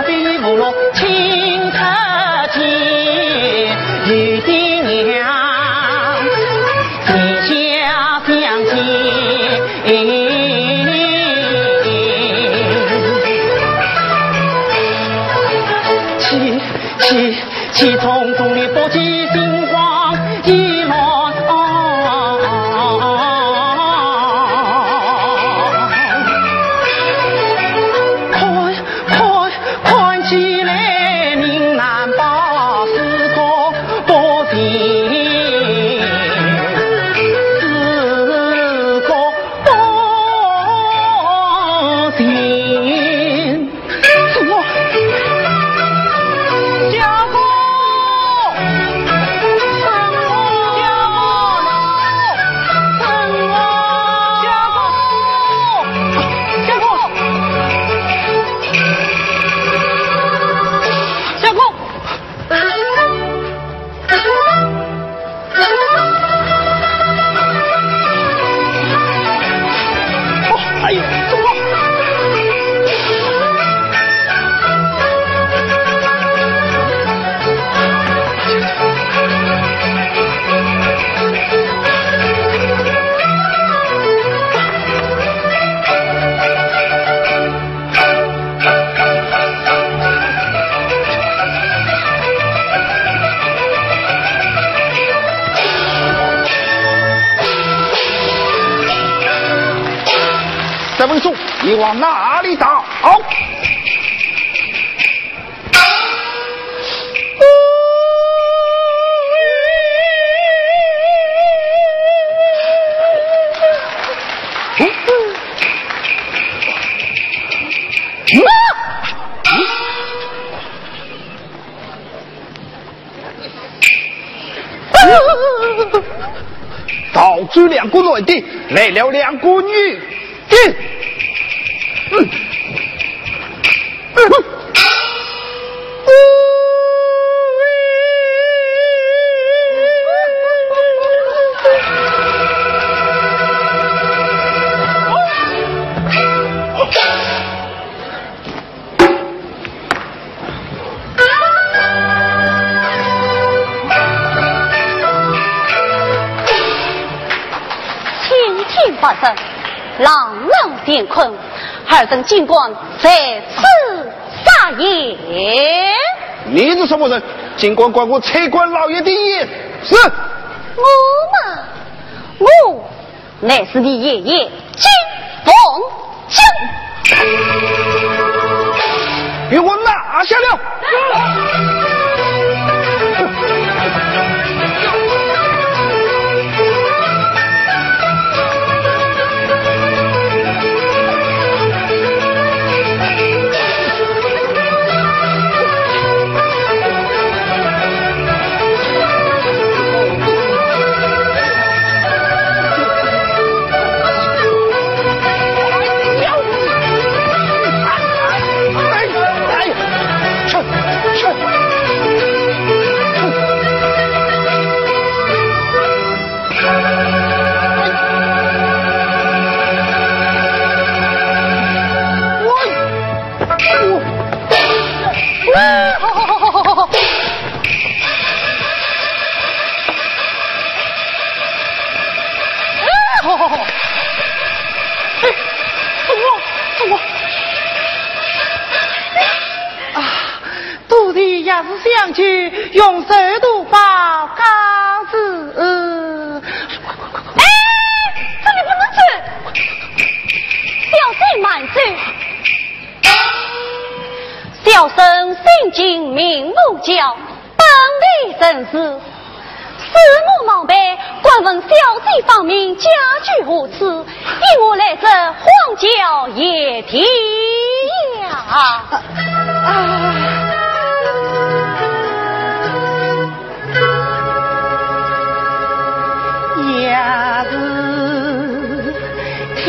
那对无路清客见，玉帝娘地下相见。气冲冲的波起星光一乱，看起来宁难把四个波平，四个波平，什么？这本书你往哪里打？好。导致两国内地来了两国女兵。发生，朗朗乾坤，尔等尽管在此撒野。你是什么人？尽管管我车官老爷的意思。我嘛，我乃是你爷爷金凤江，给我拿下了。徒弟要是想去用手读报告字，这里不能走，小心慢走。小生心经明目教，本地人士，事母忙白，官问小姐方面家居何此？因我来这荒郊野地呀。也是天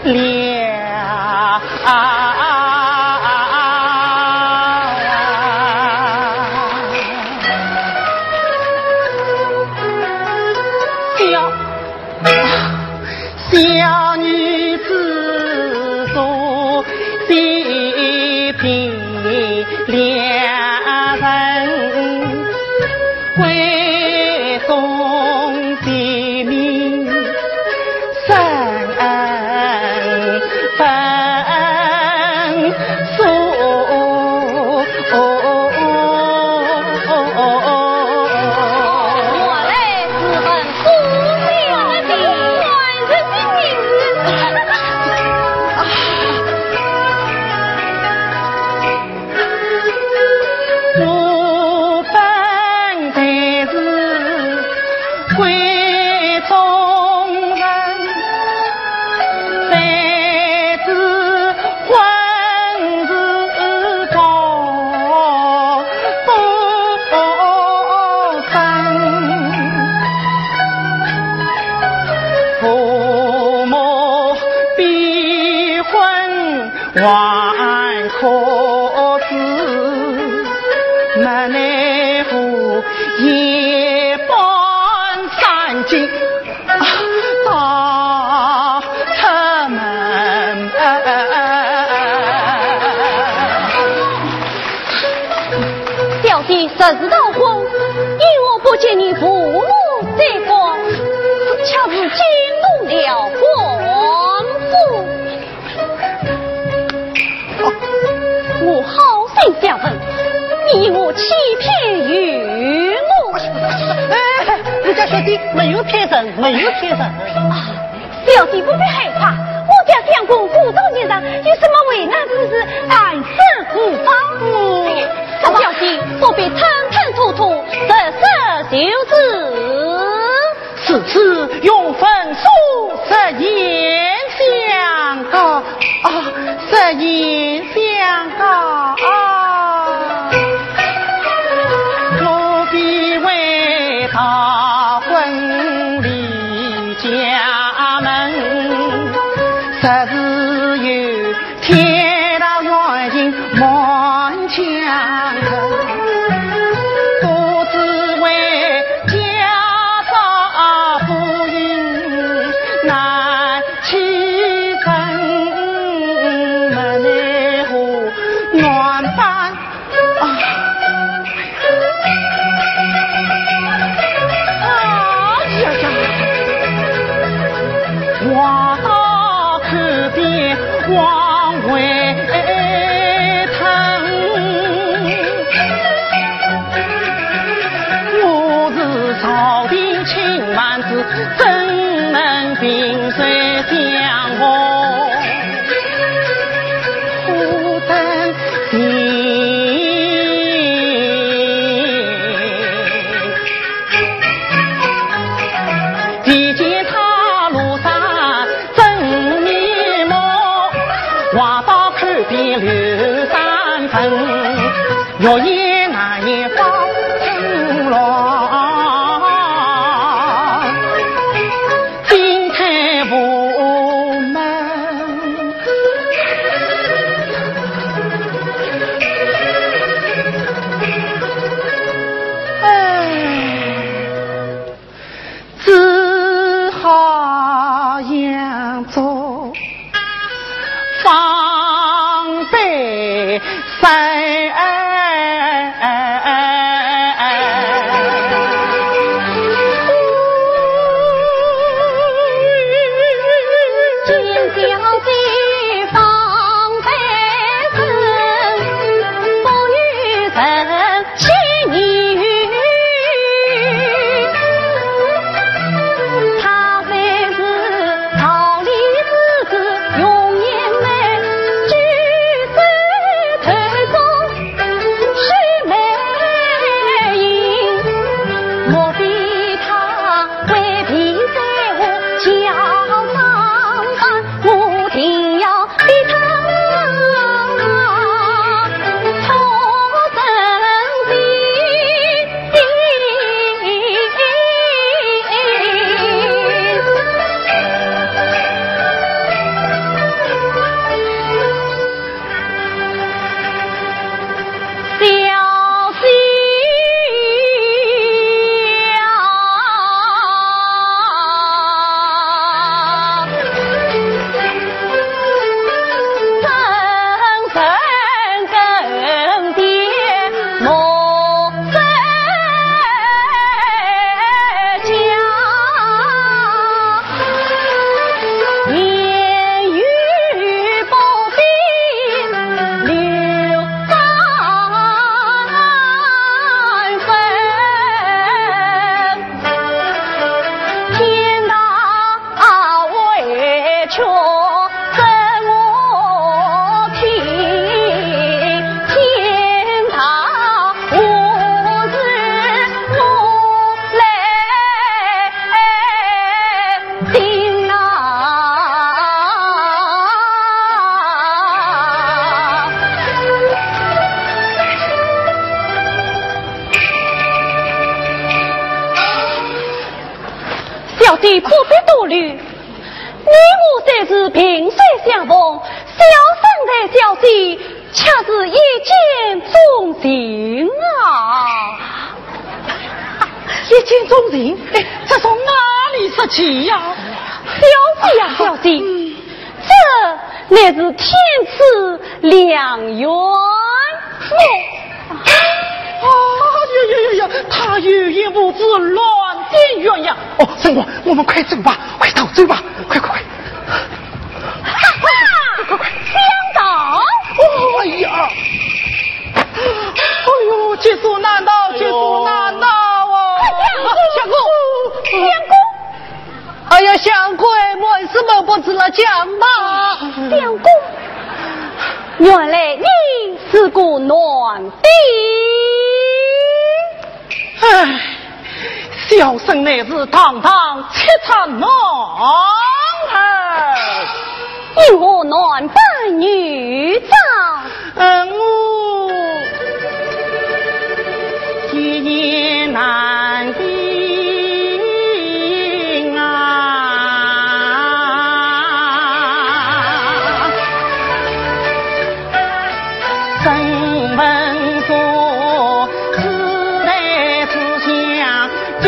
亮。小女两人归宗地名深分数。万可知，没奈何夜半三更到出门。小弟实是恼火，因我不见你父母在国，恰是惊动了皇父。我好心相问，你以我欺骗于我？人家小弟没有骗人，没有骗人。小弟不必害怕，我家相公古道先生有什么为难之事，按时护法。小弟不必吞吞吐吐，实事求是。此次用分数实言相告实言相告我必为他婚离家门，实是有天道远近满腔恨，都只为家家不应难欺身，没奈何乱办话到口边往回腾，我是朝廷亲蛮子，怎能萍水相逢？苦等心。提见他路上真面目，话到口边流三分，若言难言方成浪，金台无门。只好扬州防备三小弟不必多虑，你我虽是萍水相逢，小生的小弟恰是一见钟情啊！一见钟情，这从哪里说起呀？小弟呀，小弟，这乃是天赐良缘呀！他有眼无知，乱点鸳鸯。哦，神婆，我们快走吧，快逃走吧，快！哈哈，快！相党！哎呀！哎呦，劫数难逃啊！相公，哎呀，相公，我什么不知了，讲吧。相公，原来你是个暖兵。唉，小生乃是堂堂七产男儿，因我暖扮女长。我一言难尽啊！曾闻说此代思想几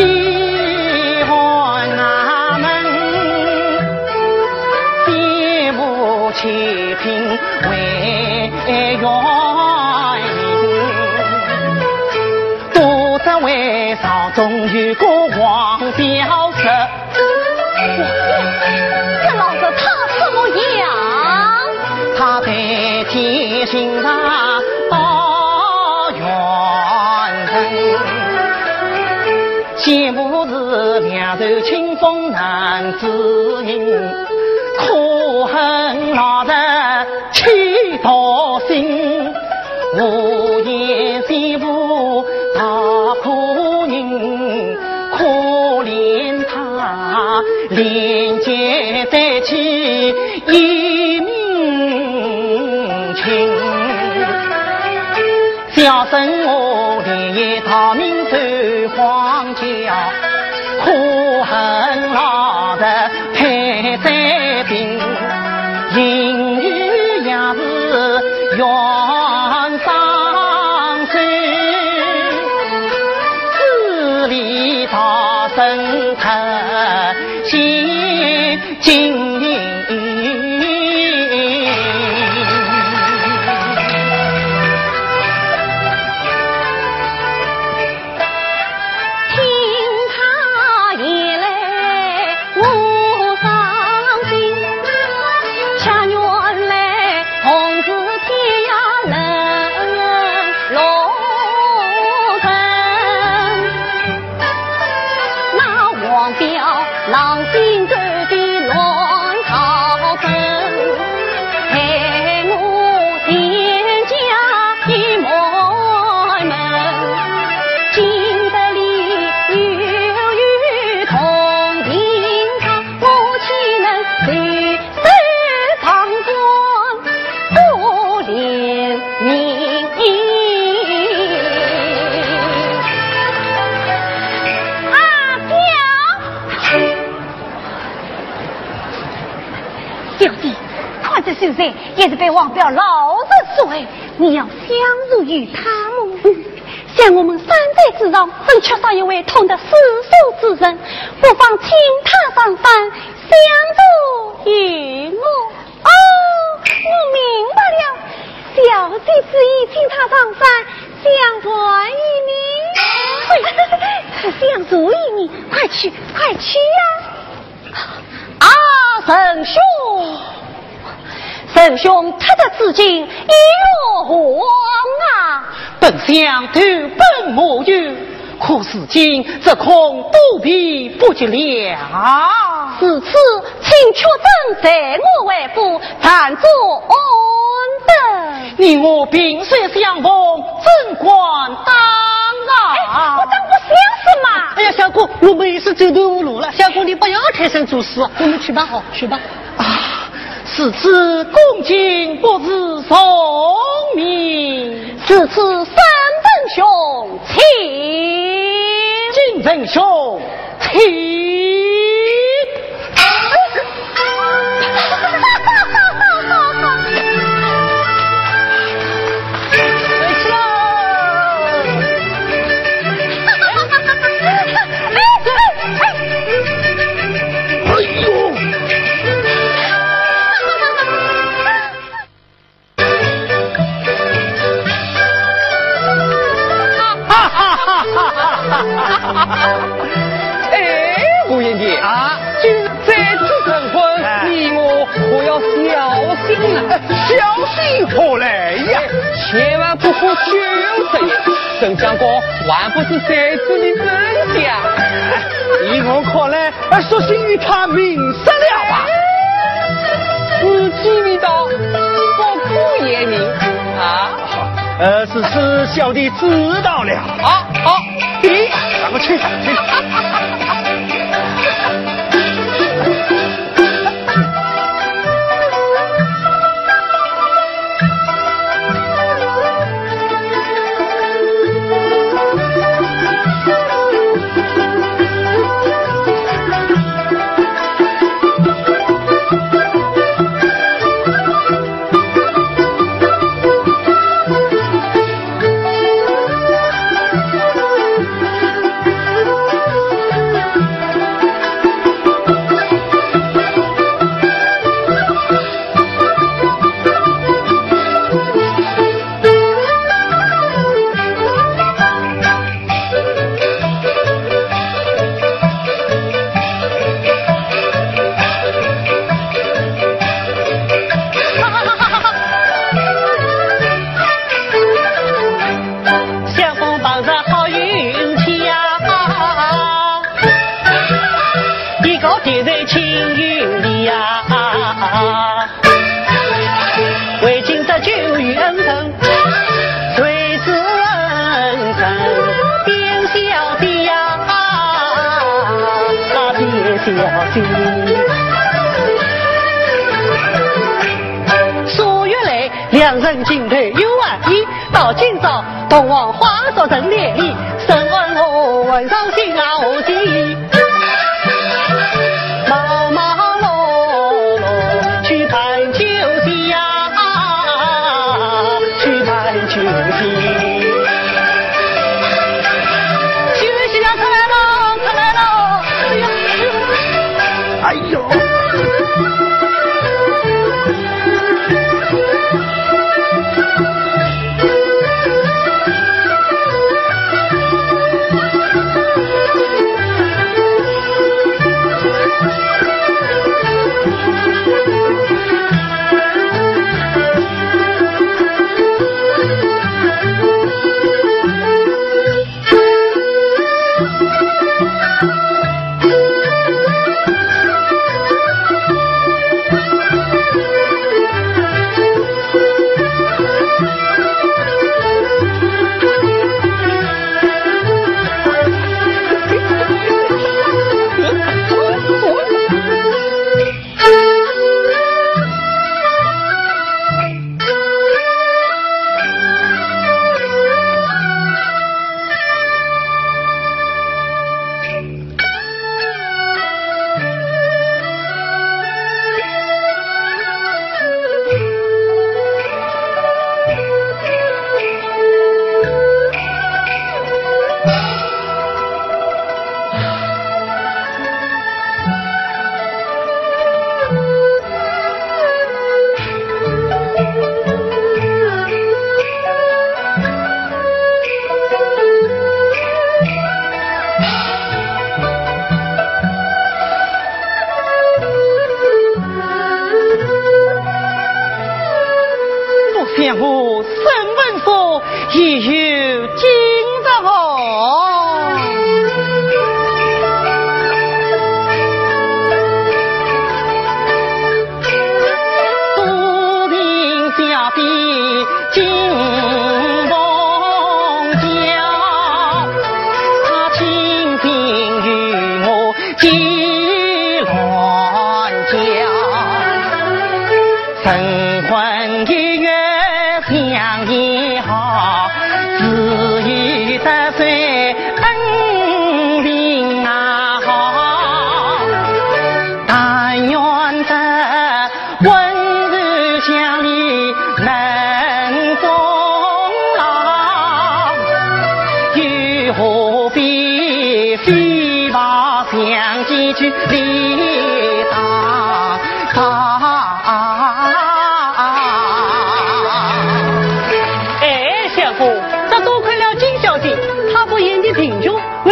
番啊门，别无其凭为缘。为朝中有个王表侄，这老子他怎么样？他在天心上到元人，羡慕是两手清风难自引，可恨老人气到心，无言羡慕大可人，可怜他连结在起一命情。小生我连逃命走荒郊，可恨老的配在病，因雨也是冤伤心。大声叹息经营，听他一来我伤心，恰原来同是天涯人龙。王表狼心走的乱朝政，害我天家一埋门，今得里有同情他，我岂能随手旁观不怜悯？小弟，看这秀才也是被王表老子所爱，你要相助于他们。像我们山寨之上，正缺少一位通得世俗之人，不妨请他上山相助于我。哦，我明白了，小弟之意，请他上山相团于你。相助于你，快去呀！神兄，他的至今已若何啊？本相投奔莫有，可是今这恐肚皮不及了。此次请确诊在我为父，暂作恩德。你我萍水相逢，怎管当啊？我真不想什么。哎呀，小姑，我们也是走投无路了。小姑，你不要太生做事，我们去吧，好，去吧。啊，此次恭敬不是送命，此次三等兄请，金正兄请。哎，顾言姐啊，今这次成婚，你我要小心啊！小心何来呀？千万不可酒色，郑相公万不是谁子的真相。依我看来，索性与他明示了吧。自己味道，不可言明啊！是小弟知道了。好，咦，咱们去。数月来，两人进退有安逸。到今朝，同往花烛成联理，审问我问上心啊，我记忆。忙忙碌碌去办酒席呀，去办酒席。酒席呀，出来喽，出来喽！哎呦！相府审问所已有今日哦。都凭下笔金凤娇，他倾心与我记乱交，神魂一月相依好，至于得罪恩情啊好，但愿得温柔乡里能终老，又何必非把相见去理当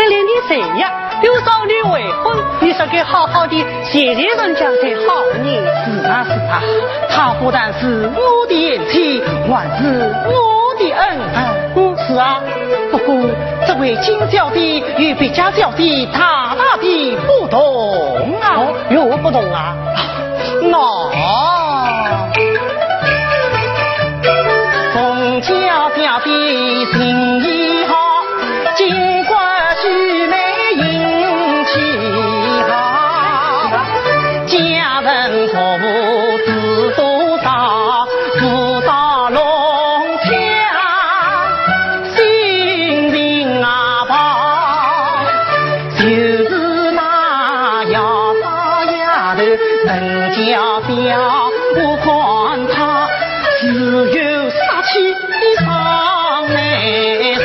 为了你这样，有少女未婚，你是该好好的谢谢人家才好呢。是啊是啊，她不但是我的言妻，还是我的恩人。是啊，不过这位金小弟与别家小弟大大的不同啊。哦，有何不同啊？宋家小弟心意好，尽管须眉英气好，家人错误知多少，福到龙墙性命啊保，就是那要杀丫头人家表，我看他只有杀气上眉梢。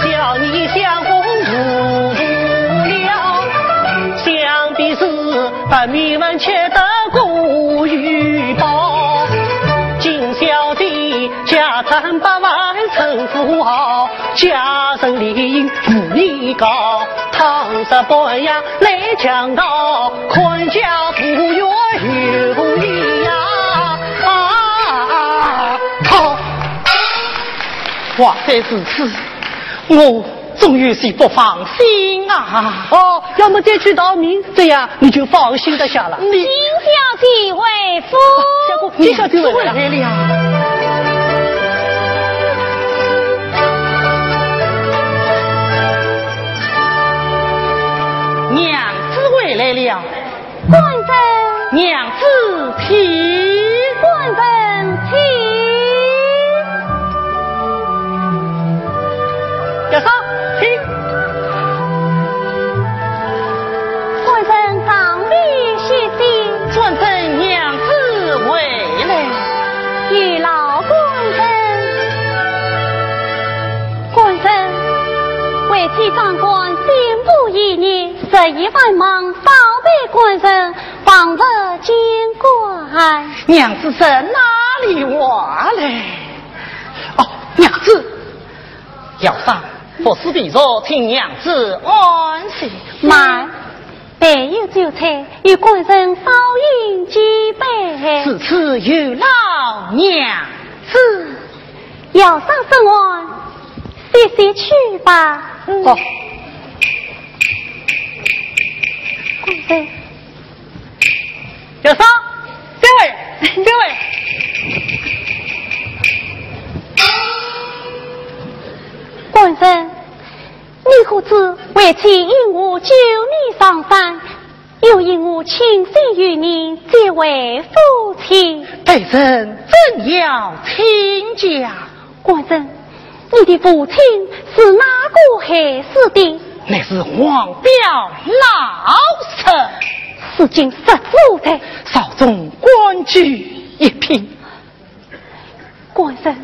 小你相公误了，想必是把你们却得过于报。金小弟家产百万成富豪，家生理富力高，唐山半呀来强盗，宽家不远有你呀！话虽如此，我总有些不放心啊。哦，要么再去道明，这样你就放心得下了。金小姐为夫，小姑，金小姐回来了。娘子回来了，官人，娘子请，官人请。要上，请。官人当面谢谢，转身娘子回来，与老官人，官人为替长官宣布一年，11万忙宝贝官人方不见怪。娘子在哪里话来？哦，娘子，要上。不是比说听娘子安息，慢，备有酒菜，与官人稍饮几杯。此次有劳娘子，要上身外，歇歇去吧。哦，官人，要上，这位。官人，你何知为妻因我救你上山，又因我倾心于你，结为夫妻？待人怎要请教？官人，你的父亲是哪个害死的？乃是黄表老臣，是经15载，少中官居一品。官人，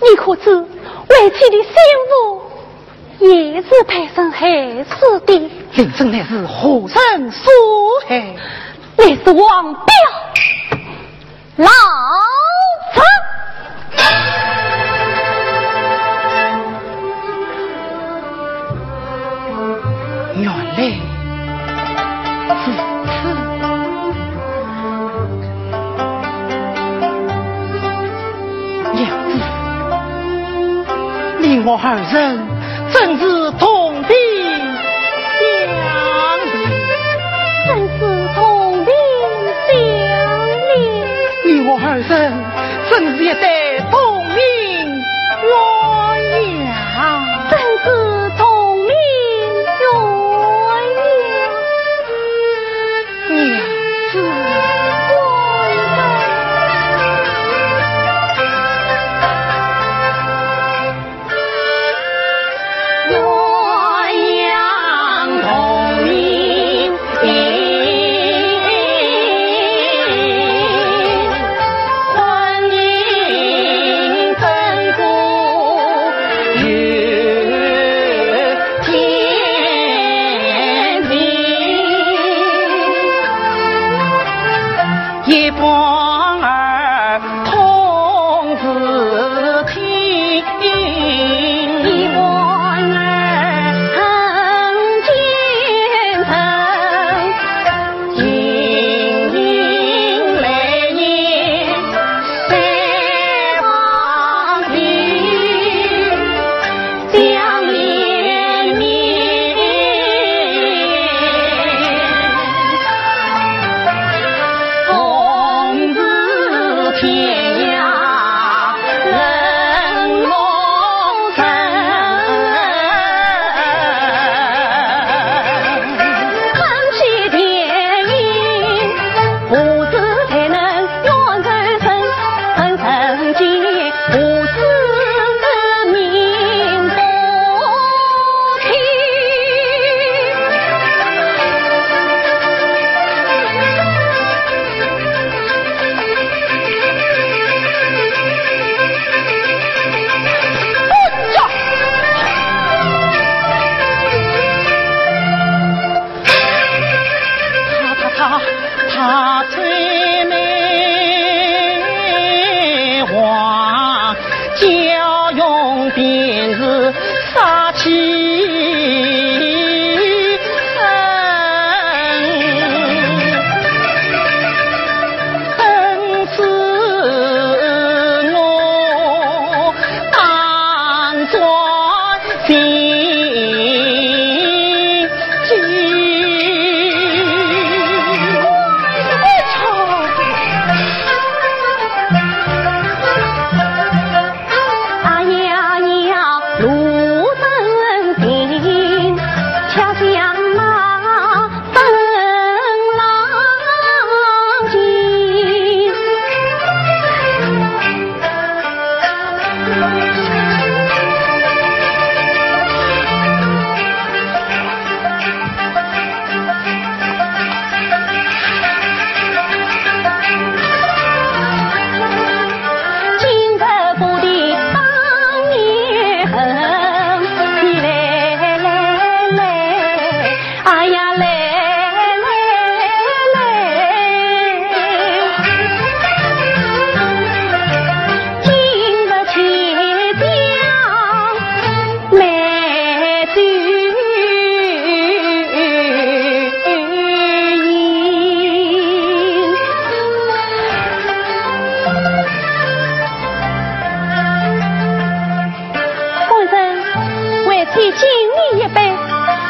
你可知为妻的先父也是被人害死的？令生乃是何人所害？乃是王彪老臣。原来如此，娘子，你我二人真是同病相怜，真是同病相怜。你我二人真是一对同命鸳鸯，真是同命鸳鸯。娘子。官敬你一杯，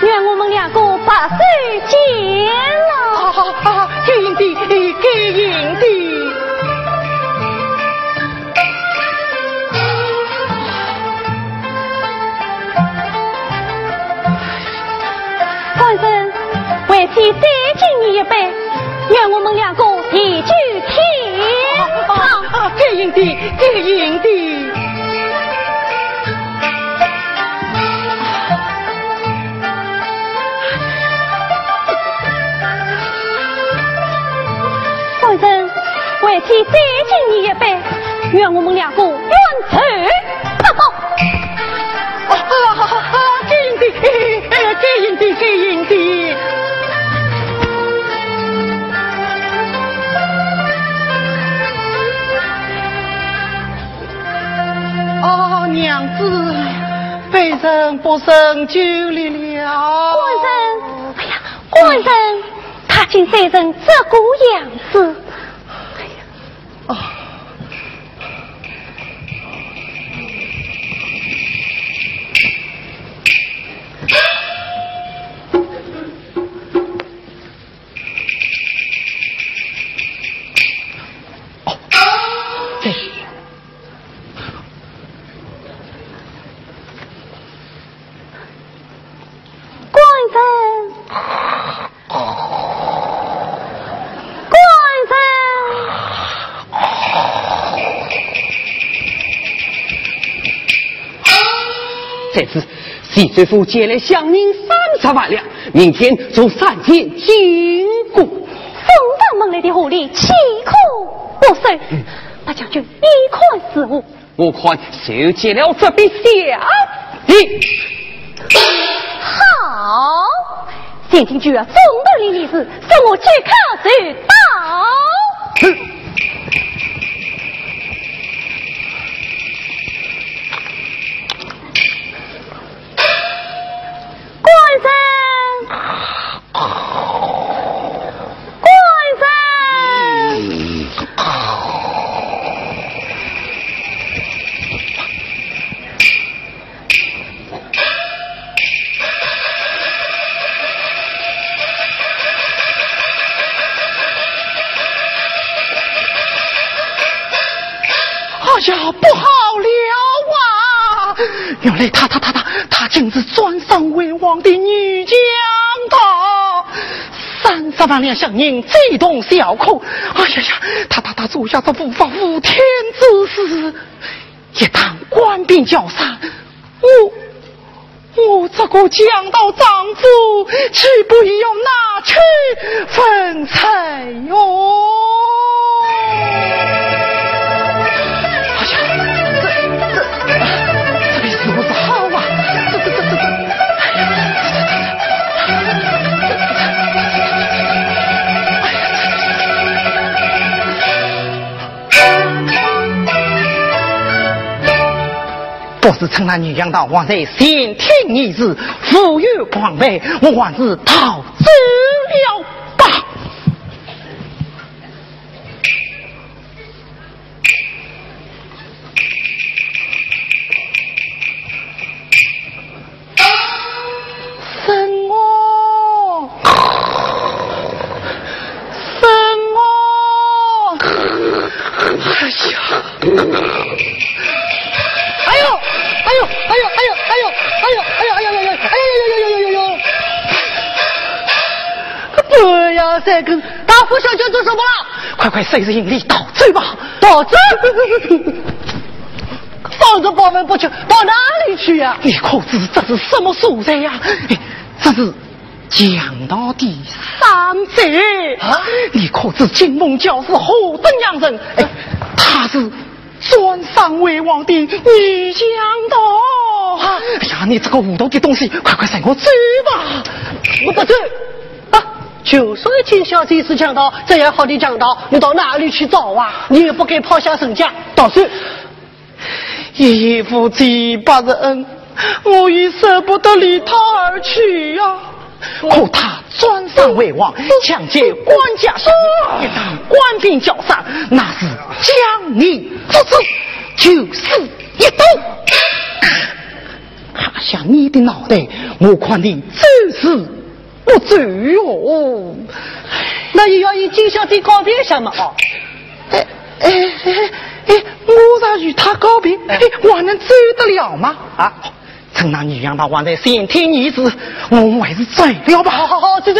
愿我们两个把手结了。给银的，给银的。官人，为妻再敬你一杯，愿我们两个地久天长。给银的，给银的。官人，为妻再敬你一杯，愿我们两个冤仇不报。给银的，给银的，给银的。娘子，被人不胜酒力了。官人，哎呀，官人，他竟被人这股样子。哎呀，这次西水府借来乡民30万两，明天做3件金果。送上门来的狐狸岂可不收？大将军一看是我，我看受借了这笔下礼。好，县厅就要总的领利是送我去考试到。呀，不好了啊！原来他竟是专上为王的女将他，30万两乡人这动小口，哎呀呀，他做下这无法无天之事，一旦官兵交杀，我这个江道丈夫岂不也要拿去分财哟？不是趁那女将到王在先听一日，富裕广备，我还是逃走了吧。不要再跟大夫小姐做什么了？快随着引力倒追吧！倒追！放着包门不去，到哪里去呀？你可知这是什么所在呀？这是江道第3贼啊！你可知金梦教是何等样人？他是专上为王的女将道。哎呀，你这个无头的东西，快随我追吧！我不追啊！就说金小姐是强盗，这样好的强盗，你到哪里去找啊？你也不给抛下身价，倒是一夫几百人，我已舍不得离他而去呀。可他专上为王，抢劫官家所有，一旦官兵交杀，那是将你之子，就是一刀。卡下你的脑袋，我看你真是不走哦。那也要以金小弟告别什么哦？我咋与他告别？我还能走得了吗？啊！趁那女养他还在先天女子，我们还是走了吧。好，这。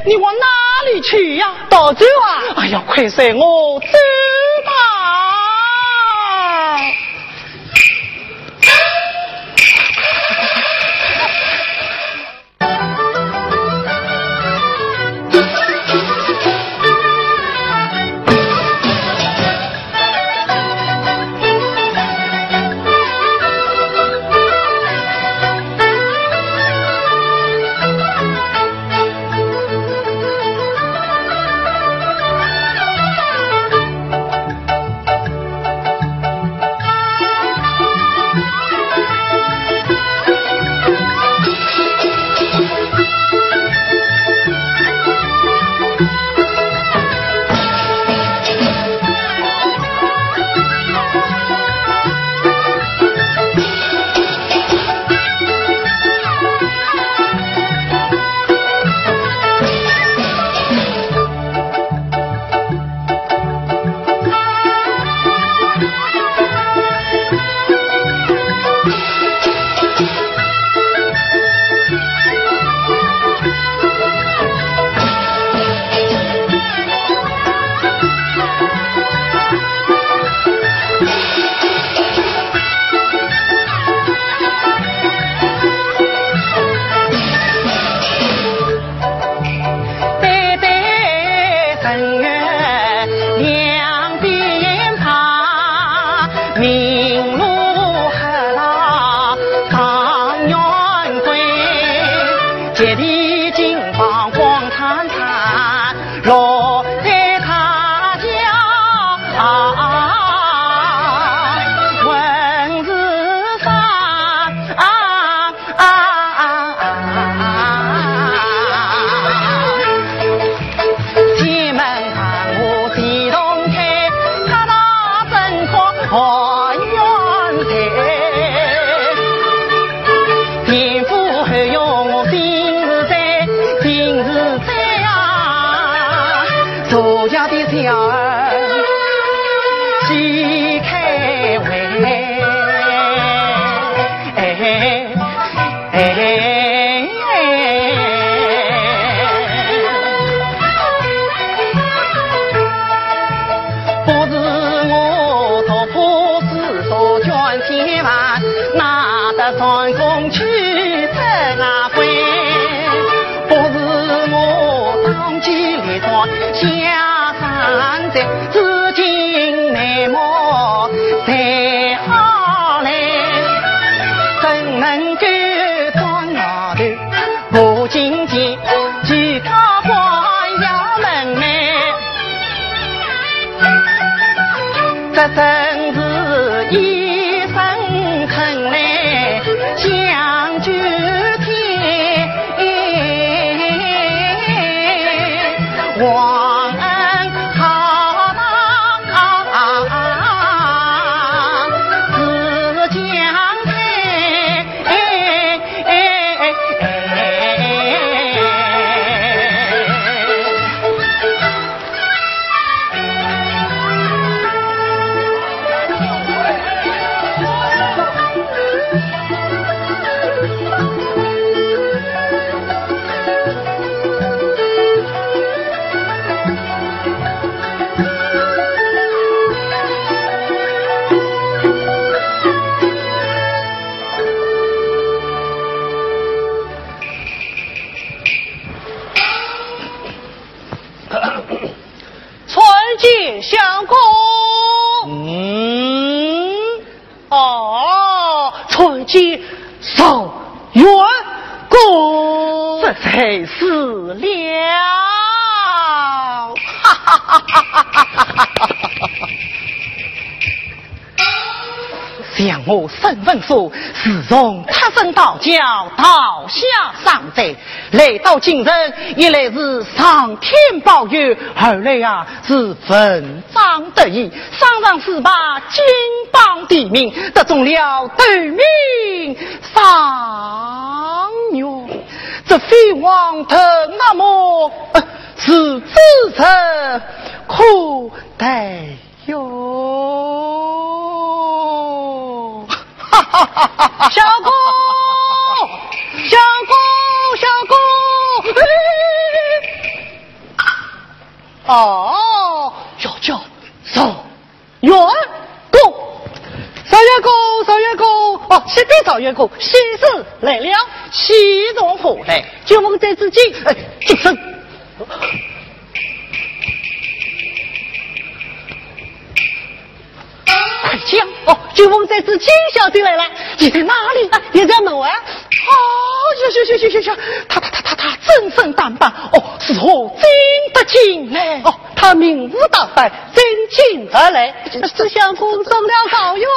你往哪里去呀？到这啊！哎呀，快随我走吧。真是一生成来相聚天，忘恩浩荡自江台。相公，春季少员公，这才是了。向我身份说，自从他生道教道下上贼，来到今日，一来是上天保佑，二来啊是文章得意，上上四把金榜题名，得中了对名上哟。这飞黄腾那么是自责可待哟。哈哈哈哈哈！小姑，小姑，小姑，哦，叫叫少员公，少员公，少员公，哦，是的，少员公，喜事来了，喜从何来？就问在自己，谨慎。快讲哦！就问这只金小姐来了，你在哪里？也在门外。哦，行，他真身打扮哦，是何真的进来？哦，他名字打扮真进而来，是相公送了高远，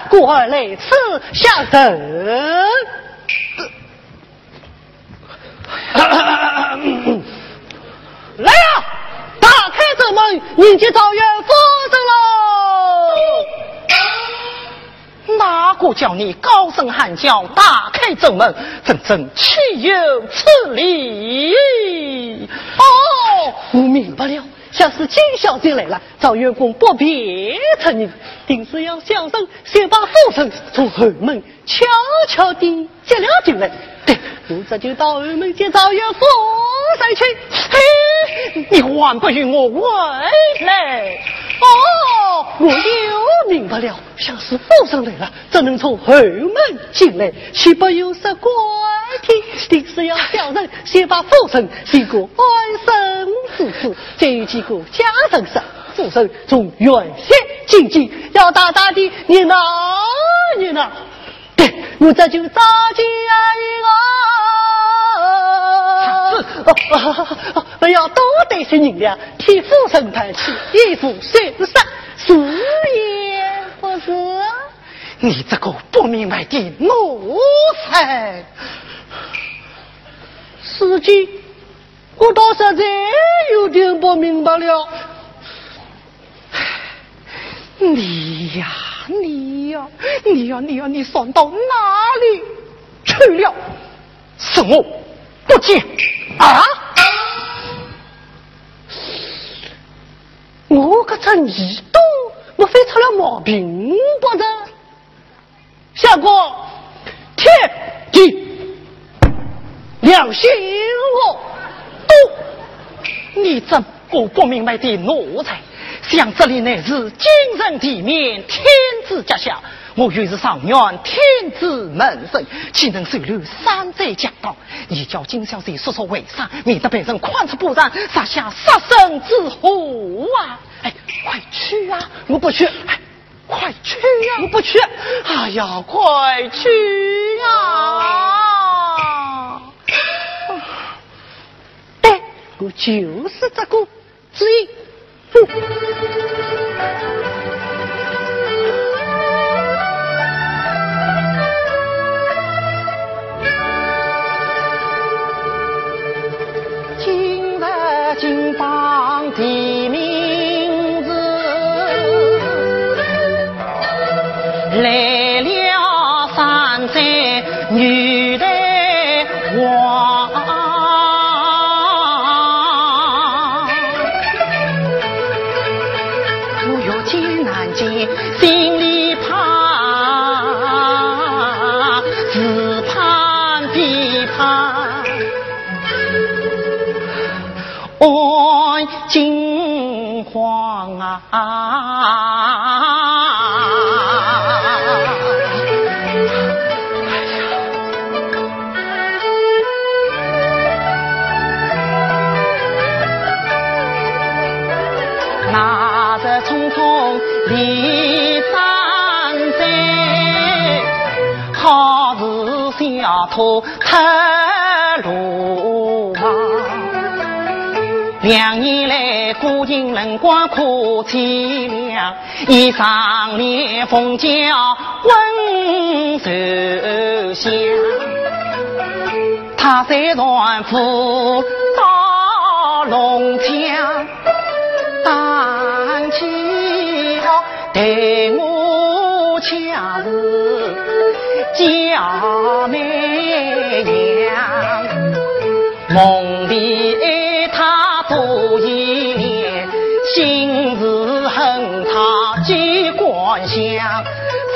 故而来此相等。来呀！打开这门，迎接赵元夫人喽！哪个叫你高声喊叫，打开正门？真正岂有此理！哦，我明白了，像是金小姐来了，赵元公不必承认，定是要小声先把夫人从后门悄悄地接了进来。对，我这就到后门接赵元夫人去。嘿，你还不与我回来？哦，我又明白了，像是夫人来了，怎能从后门进来？岂不有什怪体？定是要小人先把夫人经过安生之事，再有几个家人上，夫人从原先进京，要大大的你闹。对，我这就扎进不要多带些银两，替夫人抬起衣服身上，是也不是？你这个不明白的奴才！司机，我到现在有点不明白了。你算到哪里去了？是我不见啊！我可这一动，我非出了毛病不成？下过天地良心我都，你这个不明白的奴才！想这里乃是金人地面，天子家下，我原是上元天子门生，岂能收留山贼夹道？你叫金小姐说说为啥，免得被人宽出不然，撒下杀身之祸啊！哎，快去啊！我不去！哎，快去啊！我不去！哎呀，快去啊！对，我就是这个之一。今日金榜题名字来了山寨女的王，我有艰难见，心里怕，只盼必盼。爱惊慌啊！拿着匆匆离山寨，好似小偷偷路忙。2年来孤影冷光苦凄凉，衣裳裂风娇温柔香。他在船夫到龙江，荡起对我恰是娇媚娘，梦里他多依恋，心事恨他几关乡。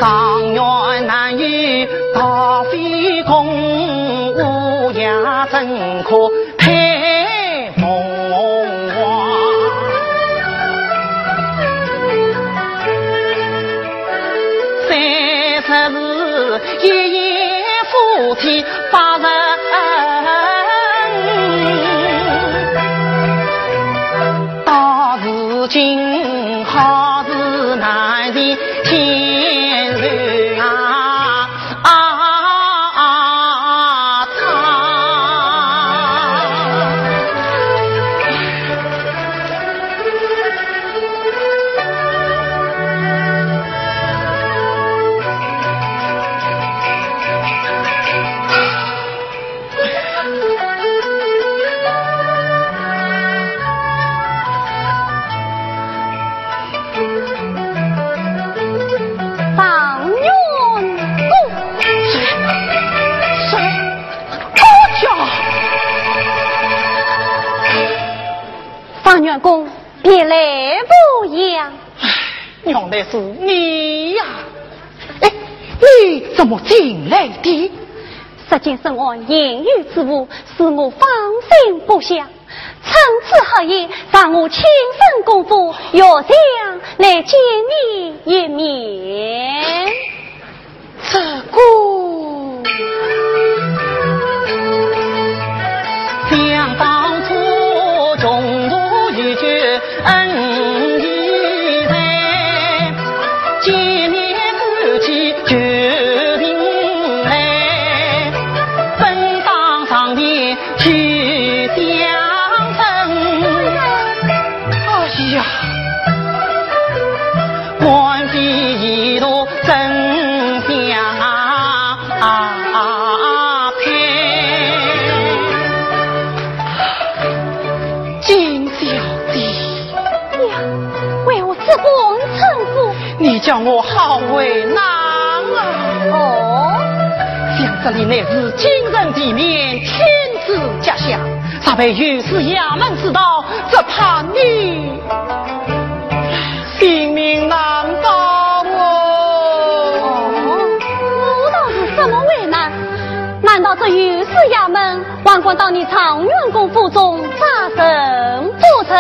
上元难遇大飞宫，乌鸦怎可配凤凰？30日一夜夫妻8人，到如今好事难离天人啊员公，别来不言。原来是你呀！哎，你怎么进来的？这件是我言语之物，使我放心不下。趁此黑夜，让我亲身功夫，要想来见你一面。这个想当初中途一句恩义在，几年过去决定来，本当上面去相称。哎呀，官非一路真相你叫我好为难啊！哦，想这里乃是今人地面，天子家乡，咋被御史衙门知道？这怕你性命难保哦！我倒是什么为难？难道这御史衙门还管到你常员公府中扎身不成？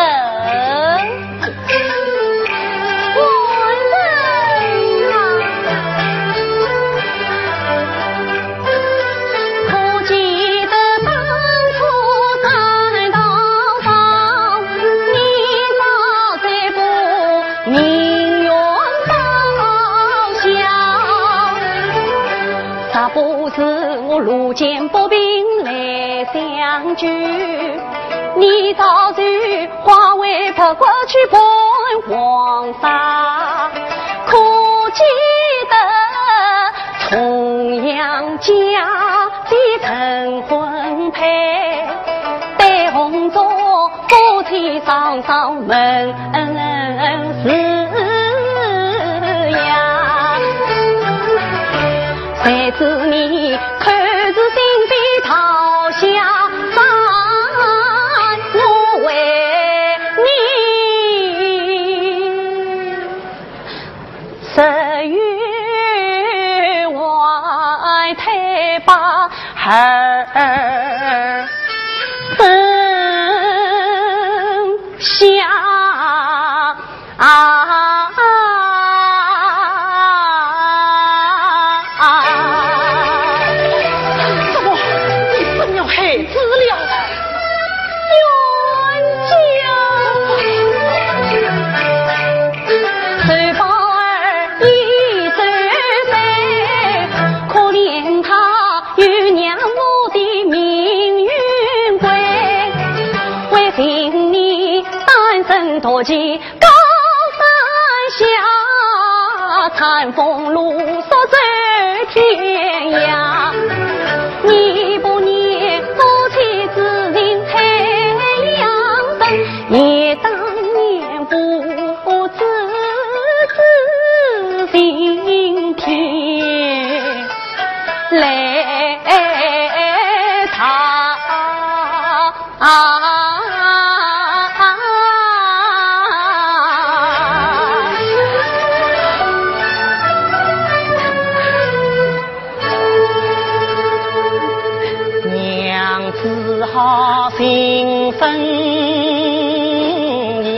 路见不平来相聚，你早去化为破国去奔黄沙，可记得重阳佳节成婚配，对红烛夫妻双双门是呀，谁知你看是心扉掏下山，我为你10月外推把儿生下你多情，高山下，餐风露宿走天涯。你不念夫妻之情才两生，也当念父子之心田。来他娘子好心分也，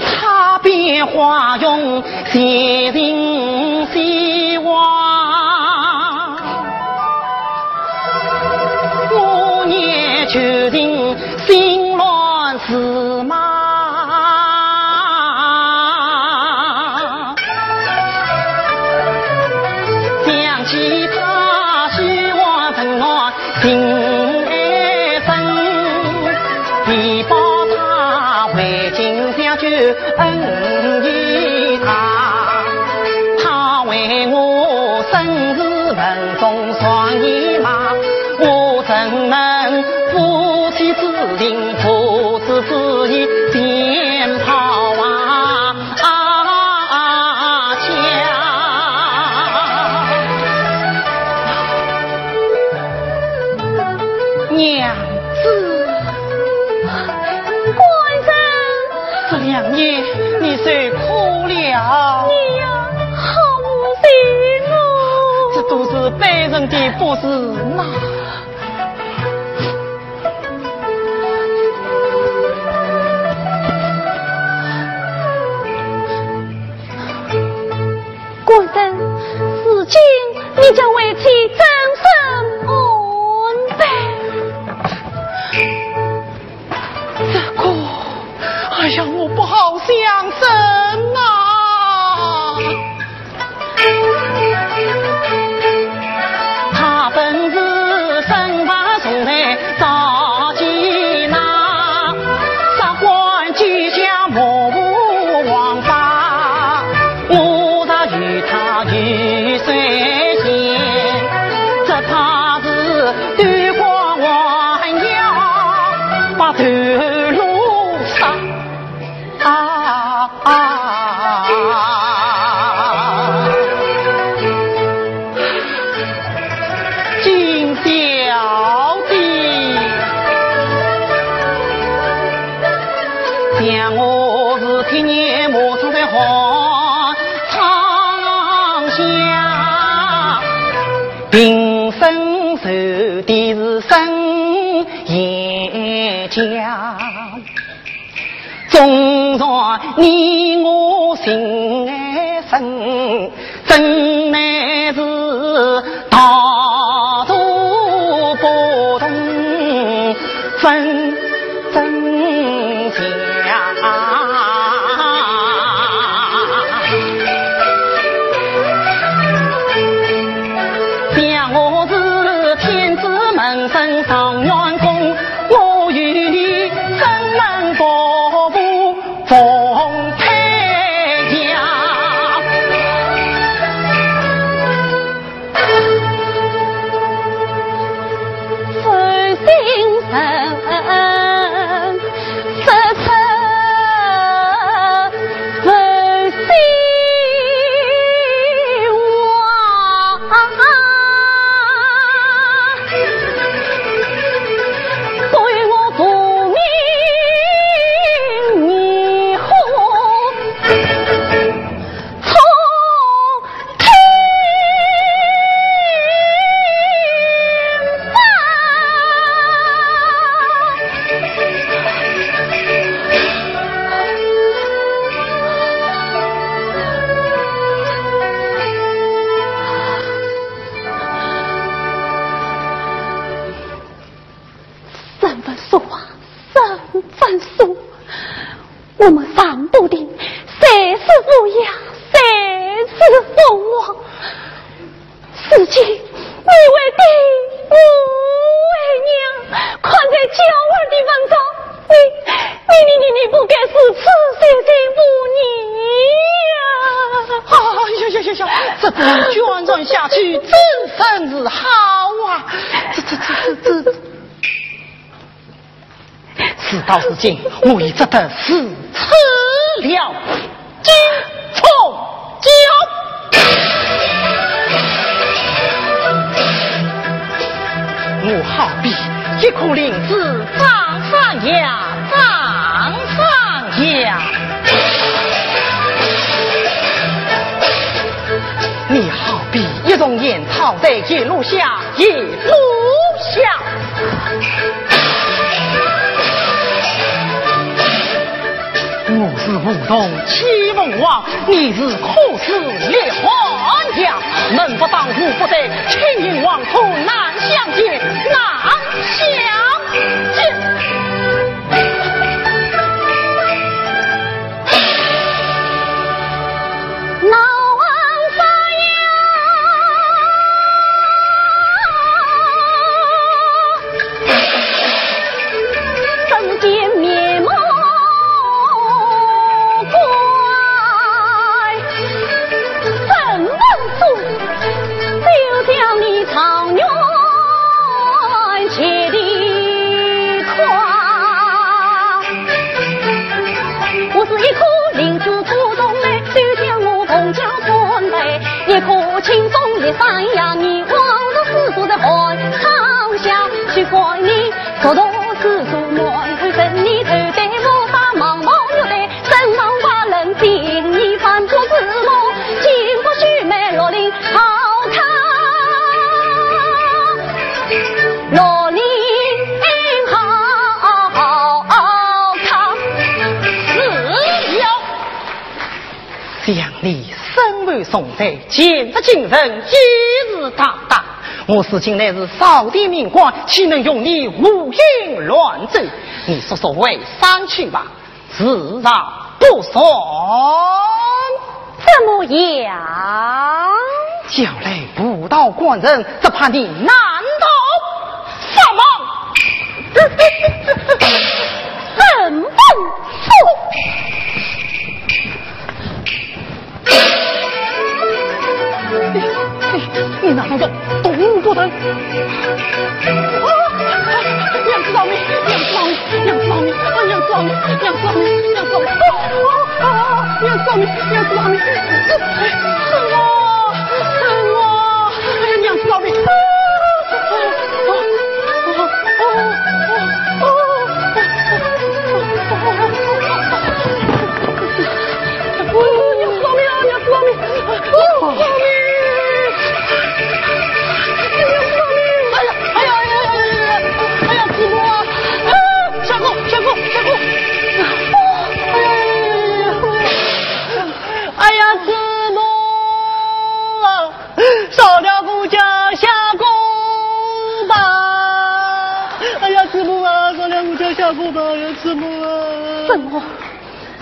他变化用写人希望，我也决定心乱如麻。想起他希望承诺心爱深，以报他为情相救恩义他，他为我生日门中双一马，我怎能夫妻之情父子之义鞭炮娘子，官人，这2年你受苦了。你呀，好无心哦。这都是别人的不是呐。官人，如今你将为妻终身安排。这个，哎呀，我不好相生啊！他本是身法从来早记拿，杀官居家莫无王法，我咋与他与谁嫌？这怕是对花弯腰，把头颅杀金小弟，想我是天年磨出的好长相，平生受的是生严家，纵然你我心爱深，真乃是大度不同分真假。想我是天子门生上元宫，我与你怎能不不奉配呀？随心神，实出随心话，对我不明你何从听三分数啊，三分数，我们三不定，谁是富呀，谁是凤凰？事情你为弟娘，看在娇儿的份上，你不该是此谁真不义呀！这不卷人下去，真甚是好啊！这，事到如今，我已只得是辞了金凤娇。我好比一颗灵子长上芽，长上芽。你好比一丛烟草在一路下，一路下。我是武动七凤凰，你是可是烈汉将，能不当无不得，青云王土难相见，难相见。一颗青松的山崖，你望着世俗的海长下去怪你，说到世俗满口真你头戴乌纱茫茫月台，身上把人定你反复自摸，金不须眉罗琳好看，罗琳好看，是了，想你身为宋贼，简直精神一日大大。我事情乃是扫地命官，岂能用你胡言乱奏？你说说为删去吧，自然不算。怎么样？叫来不到官人，只怕你难逃法网。怎么说？你那个动不得！娘子饶命！娘子饶命！娘子饶命！娘子饶命！娘子饶命！娘子饶命！娘子饶命！娘子饶命！恨我！哎呀，娘子饶命！怎么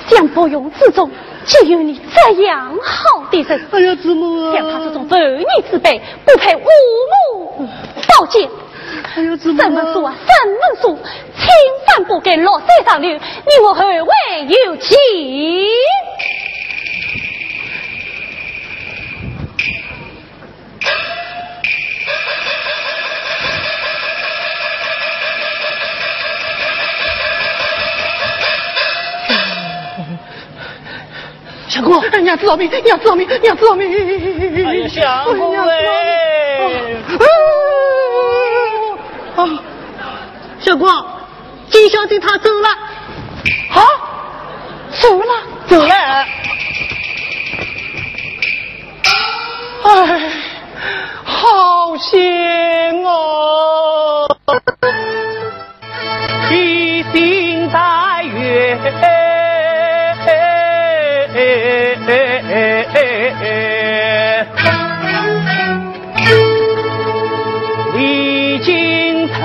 将不用之中，就有你这样好的人？哎呀，子母啊！像他这种叛逆之辈，不配五母道见。哎呀，子母！怎么说啊？怎么说？轻犯不给落水上流，你我何为有情？相公，娘子饶命！娘子饶命！娘子饶命！哎呀，相公哎！相公，金小姐她走了。啊？走了？走了。哎，好险哦！披星戴月。历经城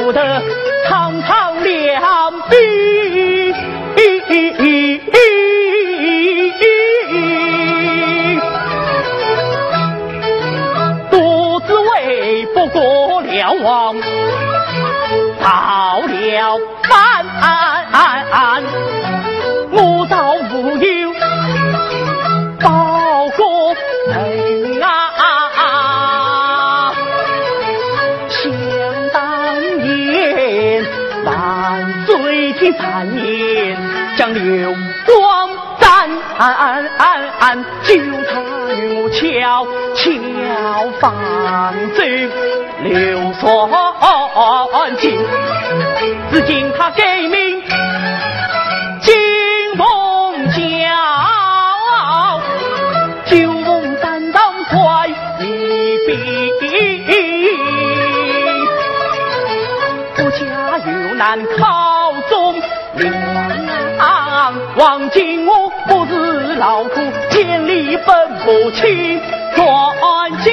不得苍苍两鬓，独自为不过瞭望，到了饭我早无有报过恩啊！想当年万岁的3年，将刘光赞救他与我悄放走刘算情，至今他改名金凤娇，九凤担当快一笔，我家有难考中望今我不是劳苦，千里奔波去转机。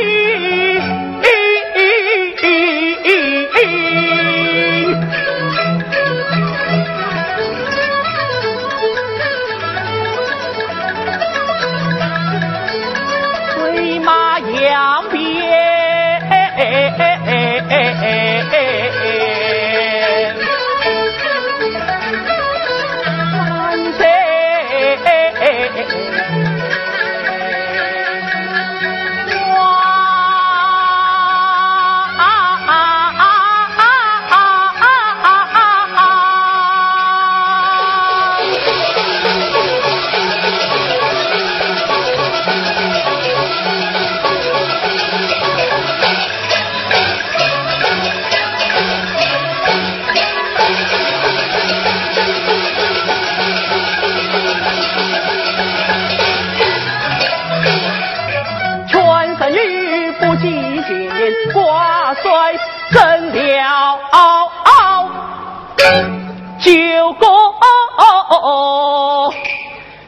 飞马扬鞭，万岁！挂帅争了9个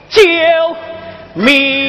救命。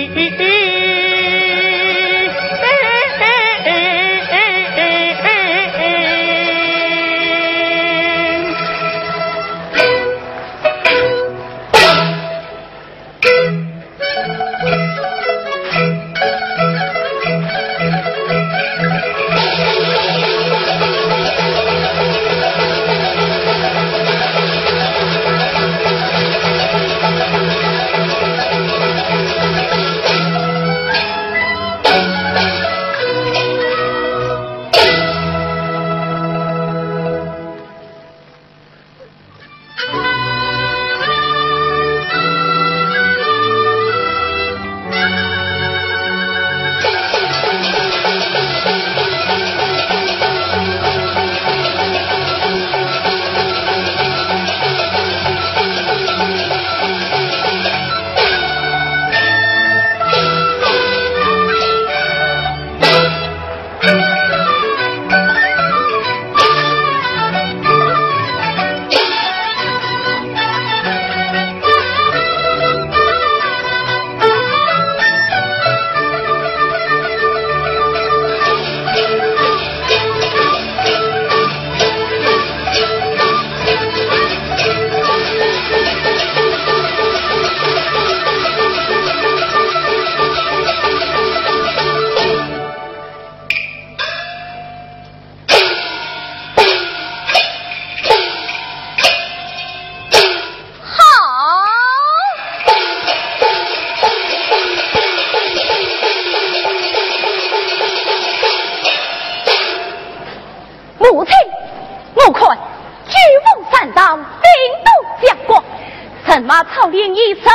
操练已十分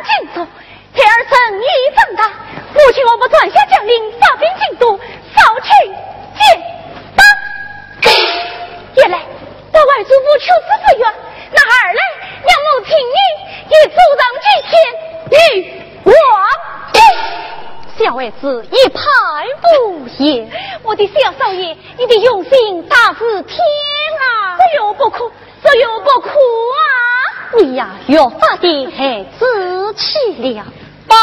精熟，孩儿生已长大，母亲我不转下将领，发兵进都，扫清剑打。原来我外祖母求死不愿，那儿来让母亲你也阻挡几天与我小儿子一派不言。我的小少爷，你的用心大自天啊！所有不哭，所有不哭啊！你呀，越发的很自气了。报，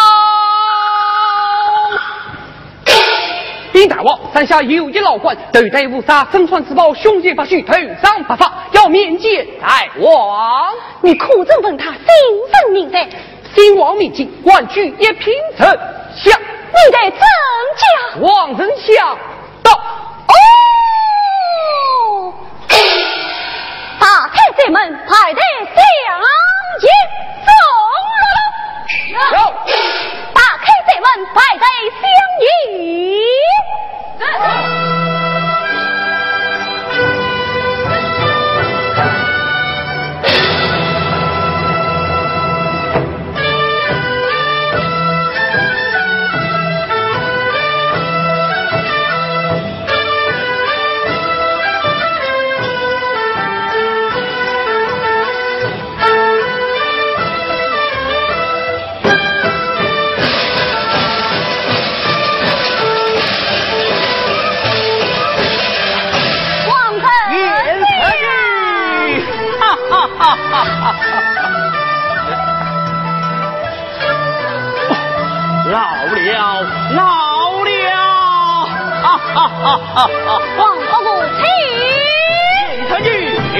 有请大王，山下有一老官，对待无杀，身穿自保，凶险发须，头上白发，要面见大王。你苦正问他姓甚名谁？新王命进，官居一品丞相。你得怎讲？王丞相到。哦，打开这门，派得相迎走。有。打开这门，派得相迎。老了！王伯母，请。陈玉，请。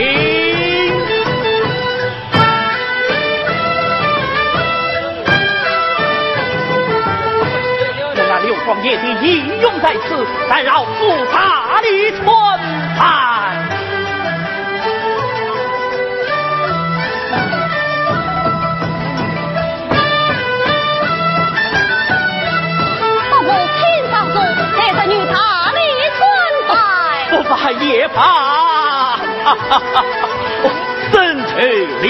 我那六皇爷的英勇在此，但老夫大力传判。也罢，生去了。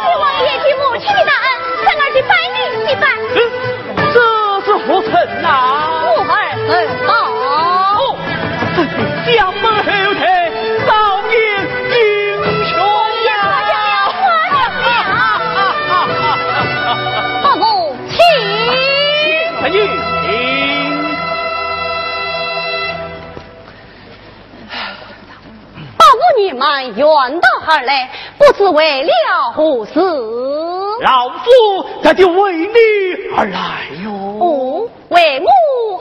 父王爷替母亲的大恩，生儿的百名一般。这是何臣啊？母儿很好。这是将门后头少年英雄呀！伯母，请。臣女。你们远道而来，不知为了何事？老夫这就为你而来哟。哦，为母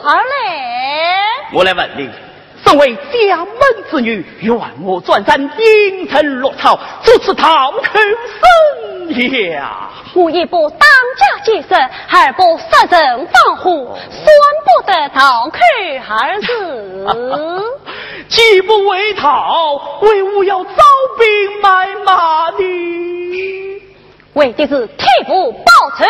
而来。我来问你，身为家门之女，愿我转战阴城落草，主持讨口生呀？我一不当家接生，二不杀人放火，算不得讨口二字。既不为讨，为吾要招兵买马的，为的是替父报仇。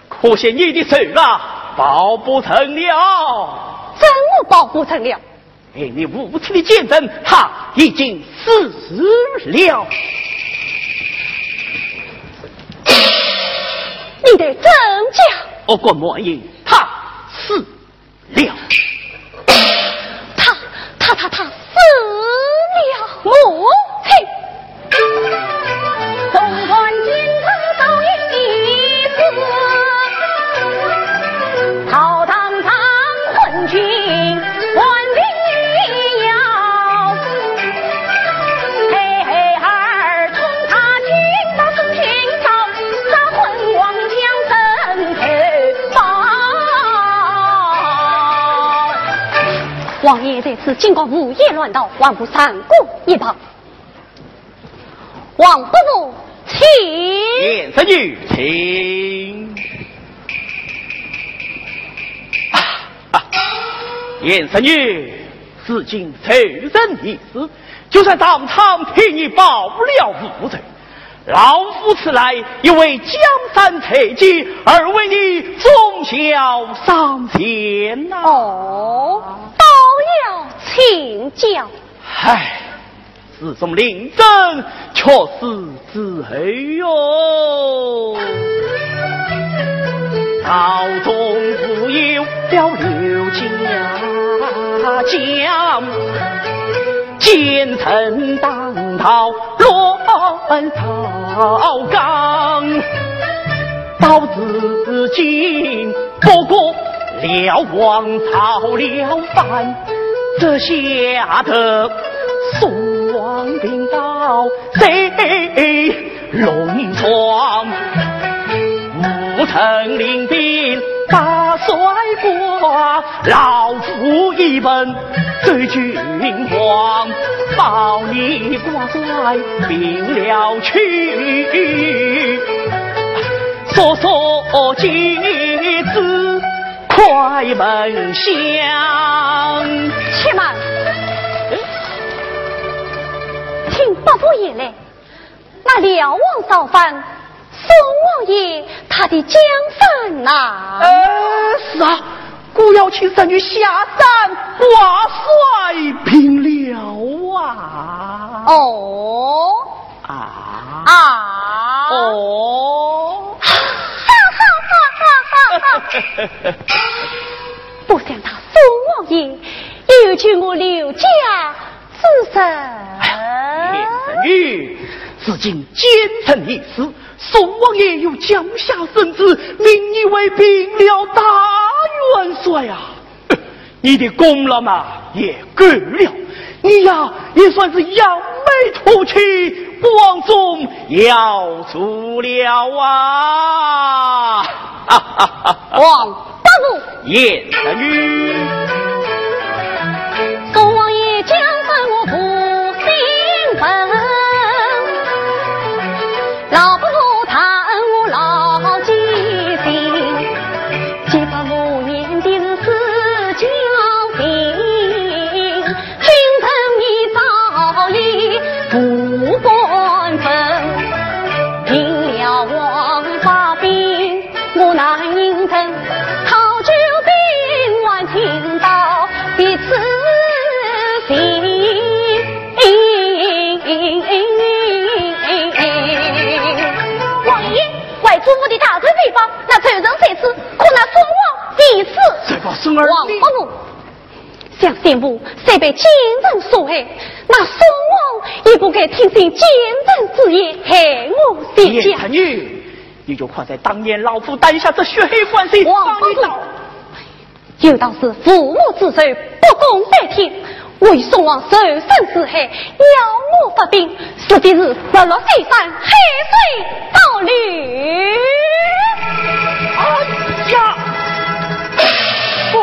可惜你的仇啊，报不成了。怎么报不成了？你无情的奸臣，他已经死了。你得怎讲？我管莫言，他死了。他死了，母亲。纵观今朝早已死，朝堂上昏君万里遥。嘿嘿儿从他听到宋清朝，杀昏王将身头报。王爷这次经过午夜乱道，万不三顾一旁。王伯母，请。燕神女，请。燕神女，至今仇人已死，就算当场替你报了无罪。老夫此来一为江山社稷，二为你忠孝上天呐。哦，都要请教。唉，自从临阵却是之后哟，朝中无有了刘家将，奸臣当道乱朝纲，到至今不过了王朝了反，这吓得双兵到谁龙床，武臣领兵打帅过老夫一本对君王，保你挂帅病了去，说说几字快门响。且慢，请伯父爷来。那辽王造反，宋王爷他的江山呐？是啊，故要请三女下山挂帅平了啊！哦哦，不想他宋王爷又娶我刘家之身。三女，至今奸臣一死，宋王爷又降下圣旨，命你为兵了大元帅啊！你的功劳嘛也够了，你呀也算是扬眉吐气，光宗耀祖了啊！王八部言三女，宋王爷江山我不兴奋，老不服贪我老记性，既不无言的是死交兵，君臣一早已不官分，平了王法兵我难应承，讨救兵完听到彼此心。王爷，外祖母的大罪非法，那仇人谁死？可那宋王必死。这个孙儿王伯母，想先父谁被奸人所害，那宋王也不该听信奸人之言，害我爹家。言女，你就快在当年老夫担下这血黑关系，王伯母帮你到。有道是父母之仇，不共戴天。为宋王受身之害，要我发兵，实的是日落西山，海水倒流。哎呀！不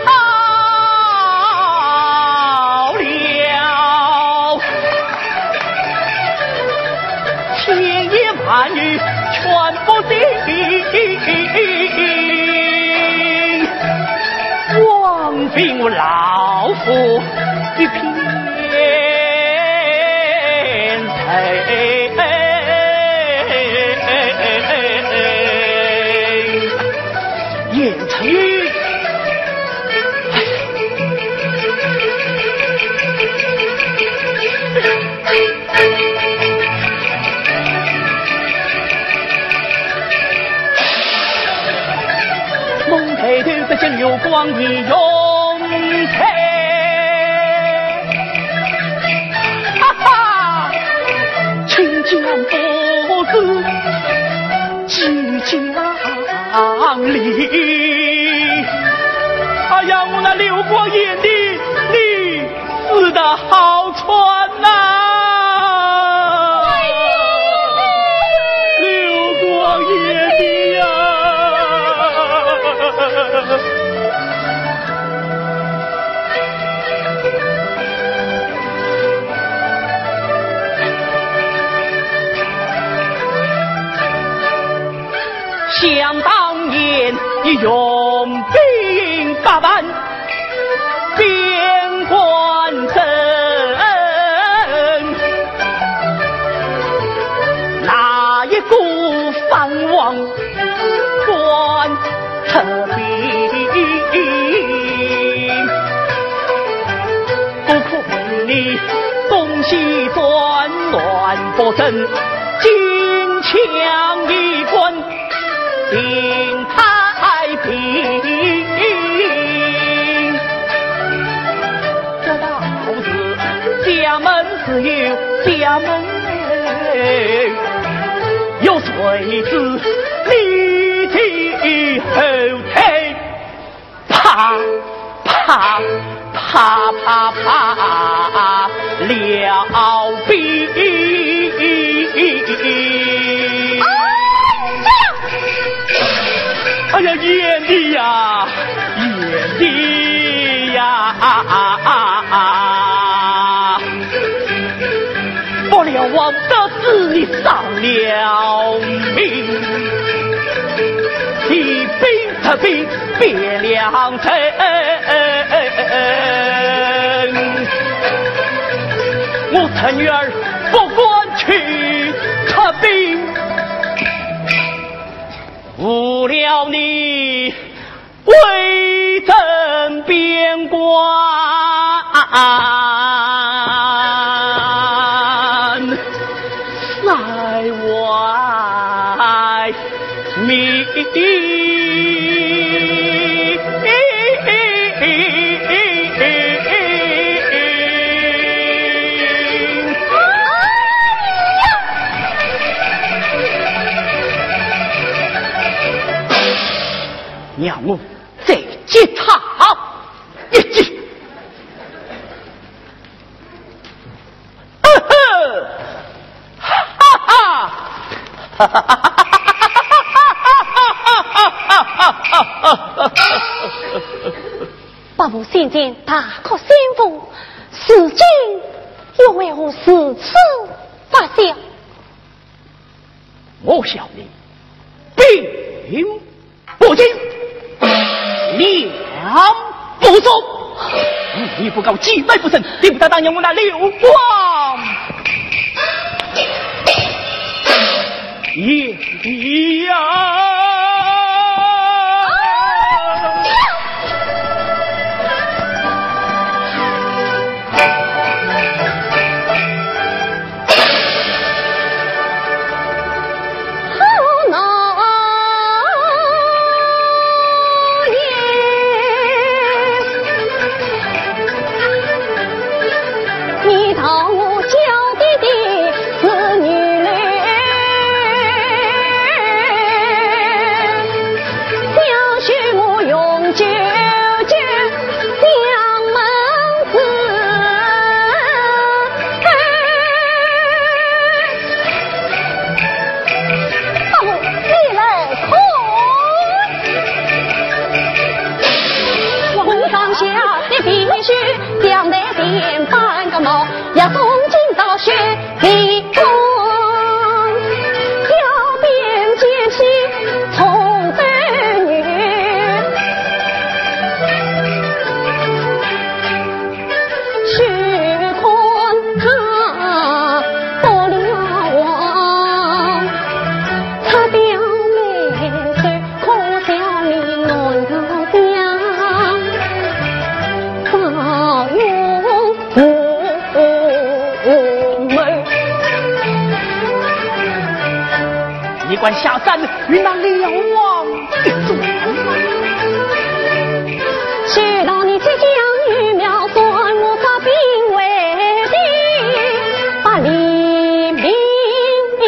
好了！千言万语全不听，枉费我老夫一片言成语。蒙佩头这些流光的永垂，哈哈，亲将父子即将离。哎呀，我那流光眼的，你死得好穿呐！流光眼的呀！想当年你用兵打扮边关镇，那一股藩王关特兵，不苦你东西转乱不正，金枪一棍定太平，这道是家门自有家门内，有谁知立即后退，啪啪啪啪啪了兵。燕帝呀，燕帝呀！不料王得知你丧了命，提兵特兵别良辰。我陈女儿不管去特兵，误了你为朕边关塞外民。让我再接他一记，八部先见大可先锋，事情又为何如此发生？我晓得，并不惊。两不走，你不告击败不成，定不他当年我那刘光也呀！要送进到雪里宫，小便见习从儿女，许坤他不了王，他表妹是可笑你乱头家，早用你管下山与那辽王一组，知道你即将与苗算，我发兵为敌，把黎明去。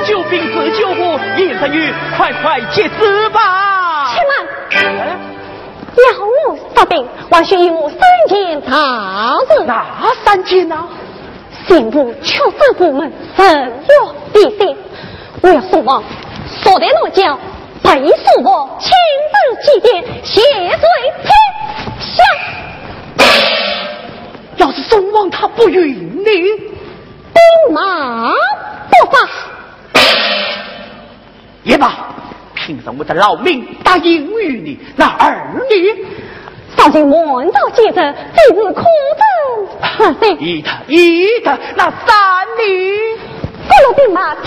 救兵自救护，叶神玉，快接旨吧！且慢，要我发兵，还需以我3件大事。哪3件啊？刑部确实部门神若必行，我要送往所带落脚，陪叔伯亲自祭奠，谢罪天下。要是送往他不允你，兵马不发。也罢，凭什么的老命答应于你？那儿女少经万道接着，必是苦争死生。依他，那3女，各路兵马听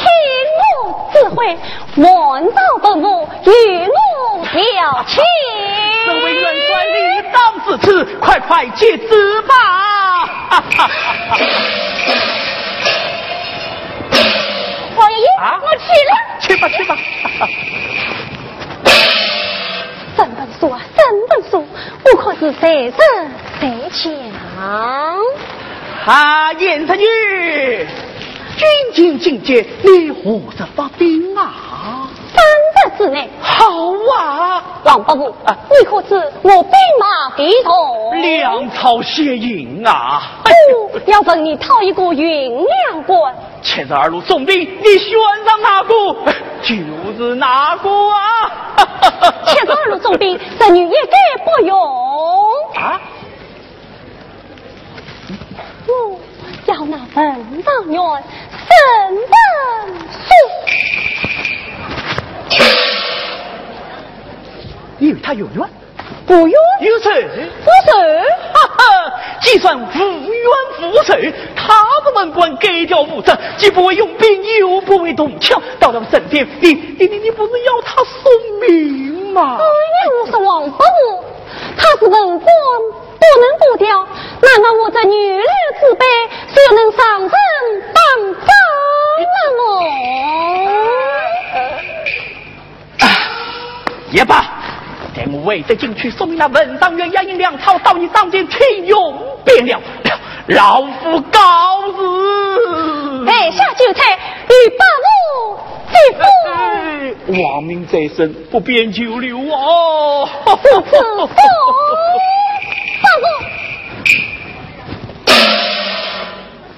我指挥，万道本部与我调遣。身为元帅，理当自此，快接旨吧！王爷，我去了。去吧。3本书啊，3本书，我可是谁胜谁强？燕神玉，军情境界，你何着发兵啊？3日之内。好啊，王伯母，你可知我兵马必同？粮草血营啊！哎我要问你讨一个云阳关。72路总兵，你选上哪个？就是哪个啊72路总兵，这女也该不用啊！我要那文房院审问书。你以为他有冤？不冤？有仇？不仇？哈哈！既算无冤无仇，他的文官给条无责，既不为用兵，又不为动枪，到了神殿，你不是要他送命吗？哎呀，我是王伯母，他是文官，不能不掉。难道我这女流之辈就能上阵当仗了么？也罢，待我为得进去，说明那文当元押引粮草到你当间听用便了，老夫告辞。在下就差与伯母接风。亡命在身，不便久留哦。此伯母。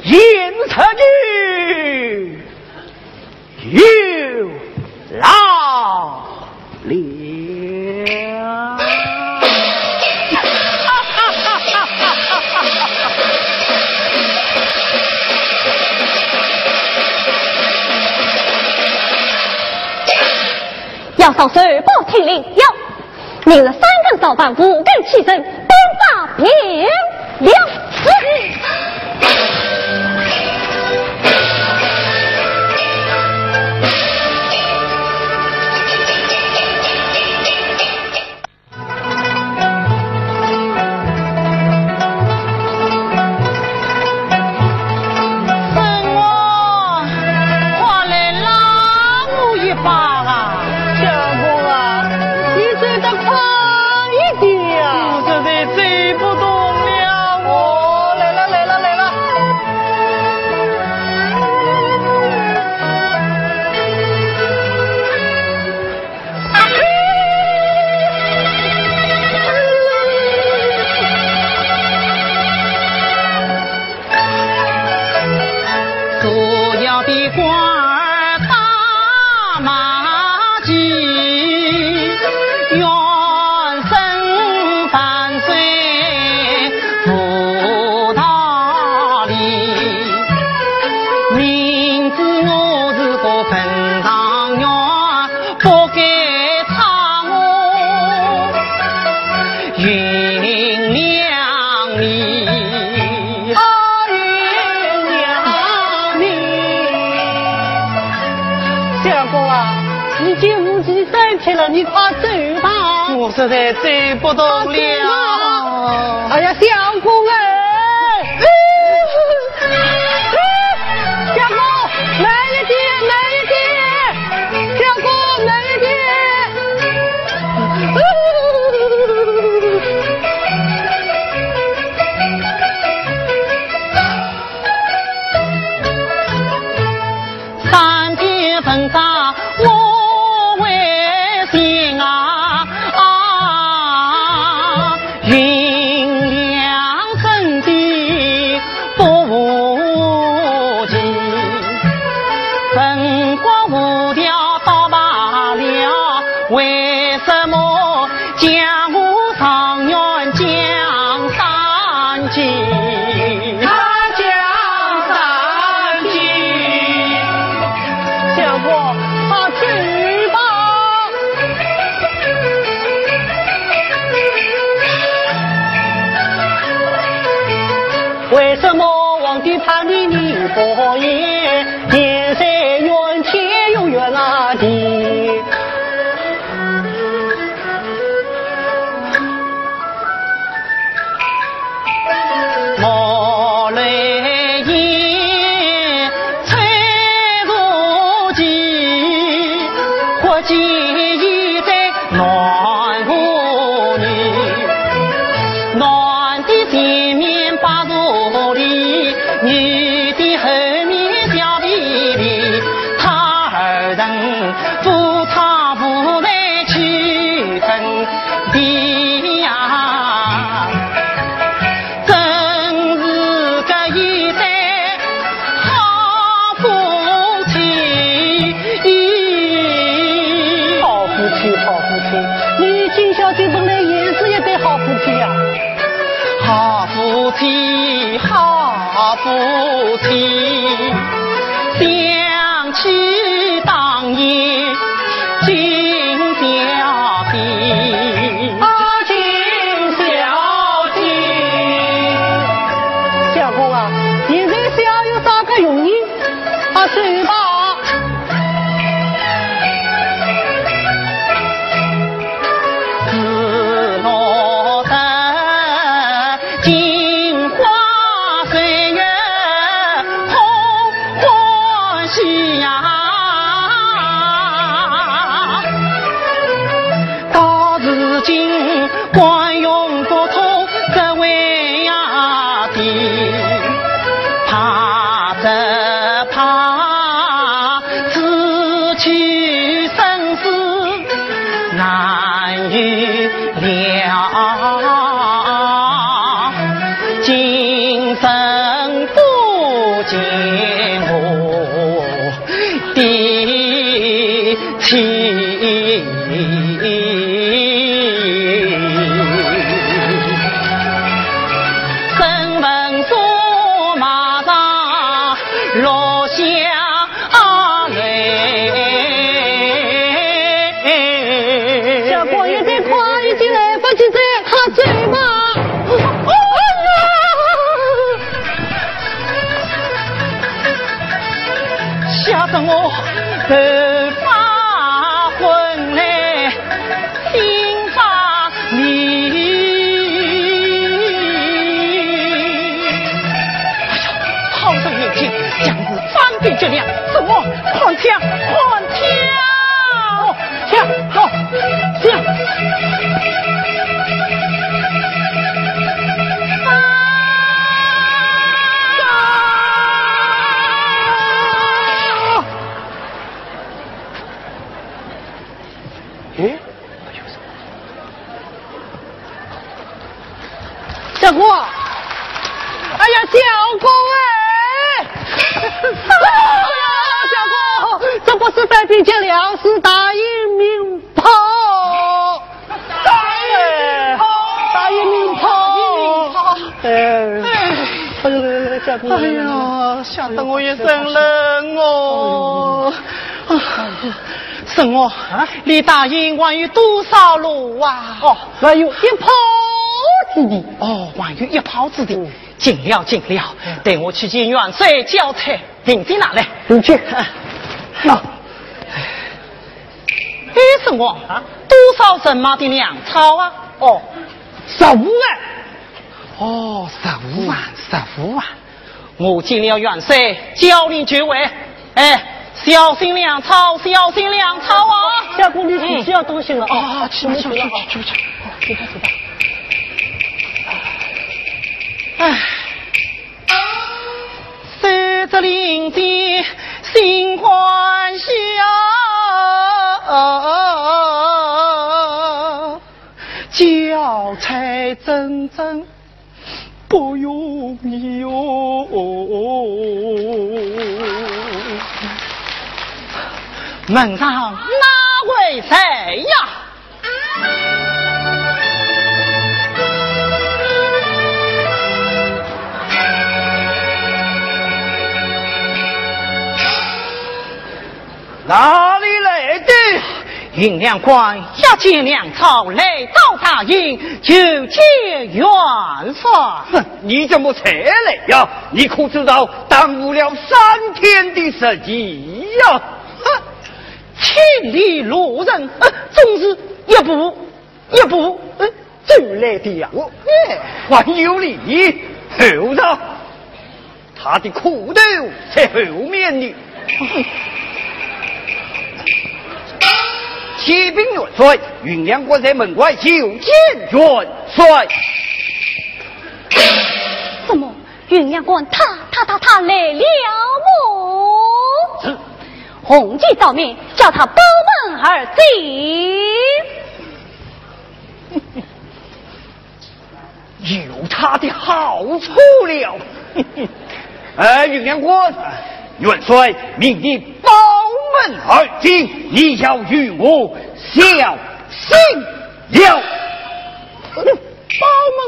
言出去，有劳了。要上手报听令，要明日3更早饭，5更起身，奔发便了。你快走吧！我实在走不动了。哎呀，相公哎！相公，慢一点，慢一点！相公，慢一点！3天分扎我。为什么皇帝判你你不言？天山冤天有冤啊地！莫来言，猜如今，或记忆在暖妇女，暖的前面把如里，女的后面小弟弟，他二人不差不来去分地呀。真是个小姐本来也是一对好夫妻呀。好夫妻，好夫妻，相去当夜今宵地。今宵地。小公啊，现在想有啥个用意？是吧？惯用不通这位呀的，怕只怕此去生死难预料，今生不见我的妻。落下泪，小姑爷再快一点来不及再喝醉吗？吓得我头发昏嘞，心发迷。哎呀，好生年轻，将是翻遍这两，什么狂跳，狂跳，跳好跳。小姑，哎呀，小姑哎！小姑，这不是在边前粮食大英名炮，大英名炮，小姑，哎呀，吓得我一身冷哦！婶我离大营还有多少路啊？哦，还有一炮之地。哦，还有一炮之地。尽了，尽了。带我去见元帅交差，名在哪里？你去。那，婶我多少人马的粮草啊？哦，15万。哦，15万，15万。我见了元帅，教你爵位。哎。小心粮草，小心粮草啊！小姑，你去需要东西了啊！去吧，去吧。哎，守着林间心欢喜啊！交差真真不容易哟。门上哪位谁呀？哪里来的？云良官一见粮草来到大营，就见元帅。你怎么才来呀？你可知道耽误了3天的时机呀？千里路人，总是一步走来的呀。还有你后头，他的裤头在后面呢。启禀元帅，云良官在门外就见元帅。怎么云阳官他来了么？是。红旗照面，叫他包门而进。有他的好处了。云良官，元帅命你包门而进，你要与我小心了。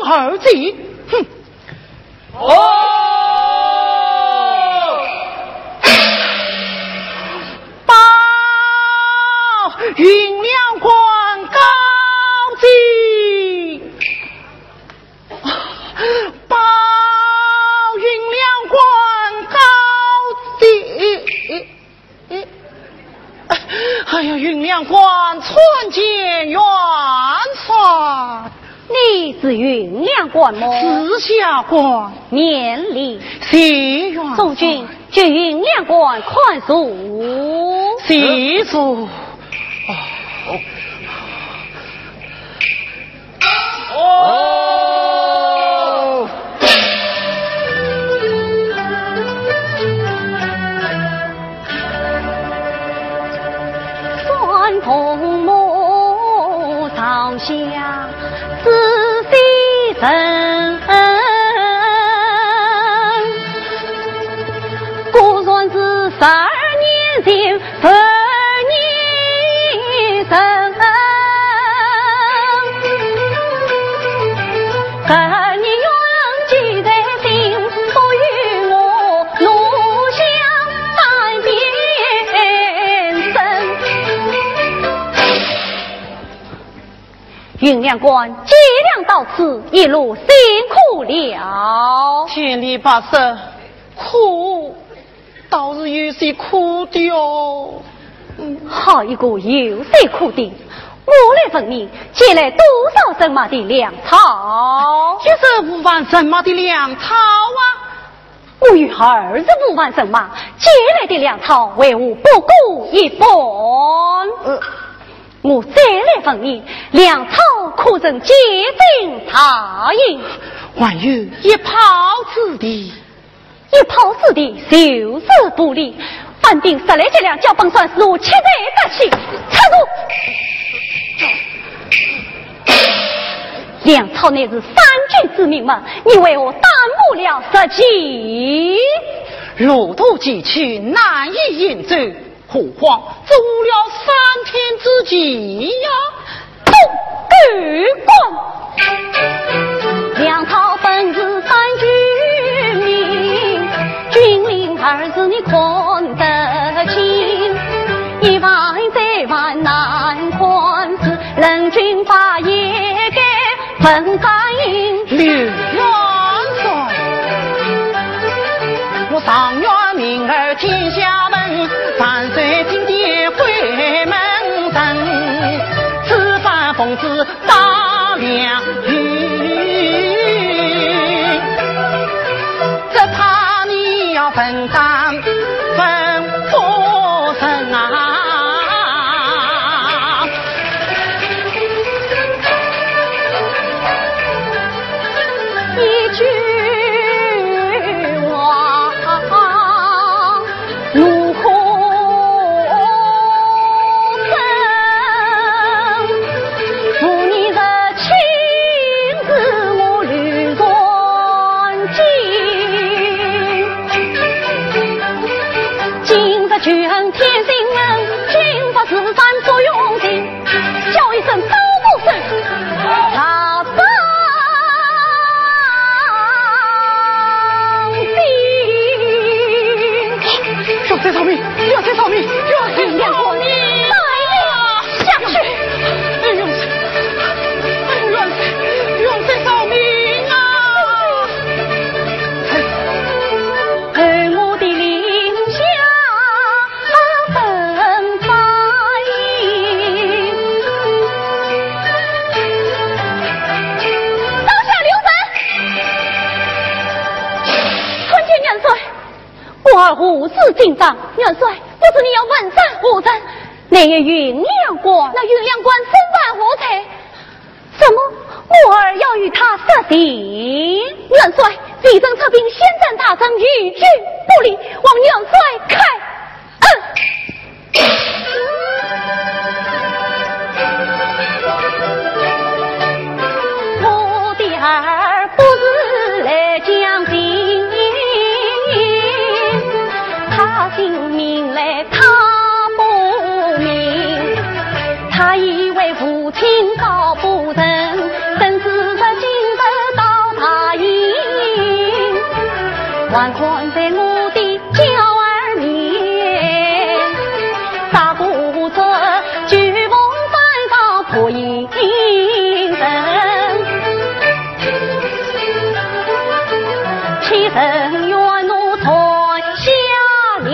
儿计。哼！报云亮官高进，报云亮官高进。哎呀，云亮官参见元帅。你是云亮官吗？是下官。免礼。谢元帅。宋军据云亮官宽恕。谢主。酸同母上下仔细人，故算是12年前12年生。12年缘记在心，不与我路向半边身。云亮官计量到此，一路辛苦了。千里跋涉，苦，倒是有些苦的哦。好一个有些苦的！我来问你，借来多少神马的粮草？15万神马的粮草啊！我有25万神马，借来的粮草为我不顾一半。我再来问你，粮草可曾结晶大营？还有一炮之地，一炮之地就是不利。反定10来斤粮，叫本算是我切在得起。插住！粮草乃是三军之命嘛，你为我耽误了10计。路途崎岖，难以行走，何况走了3天之计呀！都管粮草本是三军命，军令儿子你看得清。1万再万难宽事，人军法也该分三营。刘元帅，我上元明儿天下闻，万岁金殿回门神，此番奉旨大梁云，只怕你要分担分不成啊！一句话如何分？负你的情字我履断尽，今日举恩天心恩，军法是山所用尽，叫一声刀不顺，他不要再扫命！要再扫命！要再扫命！带领下去！哎呦，元帅扫命啊！而我的令下分发营，刀下留神！参见元帅。我儿无事紧张，元帅，不知你要问斩何人？乃也云阳关，那云阳关身犯何才？怎么我儿要与他设定？元帅，立正撤兵，先战大胜，与之不利，望元帅开我的儿不是来将兵，他姓名来他不明，他以为父亲高不成，真是个今日还看在我的娇儿面，大不着举风翻到破营人，起身愿怒传下令，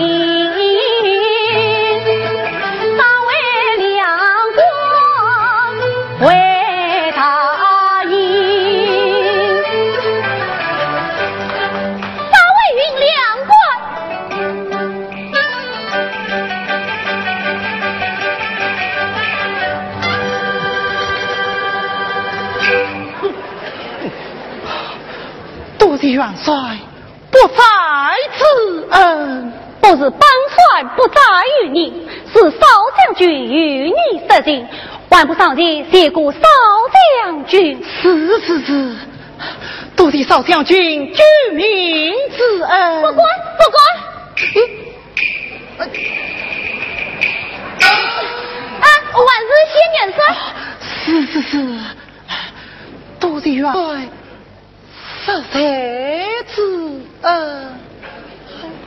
大为两国为大营，大为云两关。多谢元帅不在此恩，不是本帅不在于你，是少将军与你设计，还不上前谢过少将军。是，多谢少将军举名之恩。不管，万日先元帅。是，多谢元帅实在之恩。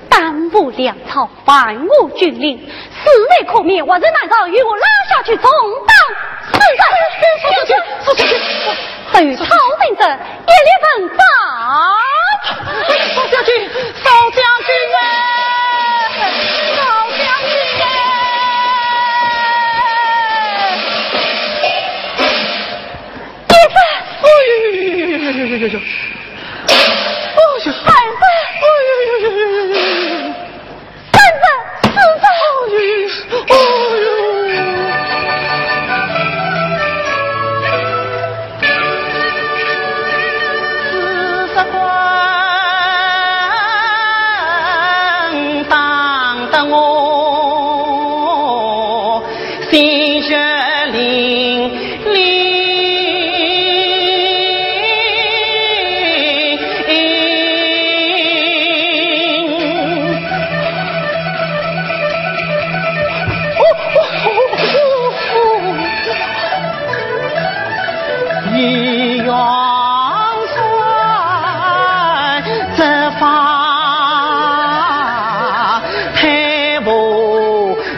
耽误粮草，犯我军令，死内可灭，我这难道与我拉下去充当死人？对于朝廷者，一律本法。少将军，少将军啊！少将军啊！爹子，哎呦！孩子，三子，四子，四十关当得我心血淋漓。与元帅执法太无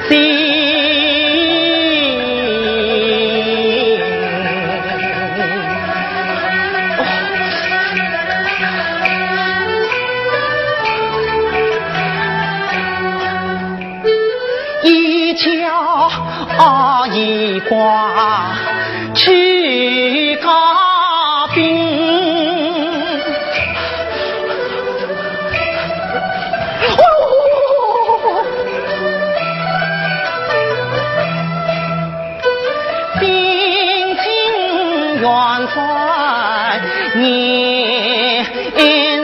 心，一敲一挂去高兵。兵进元帅年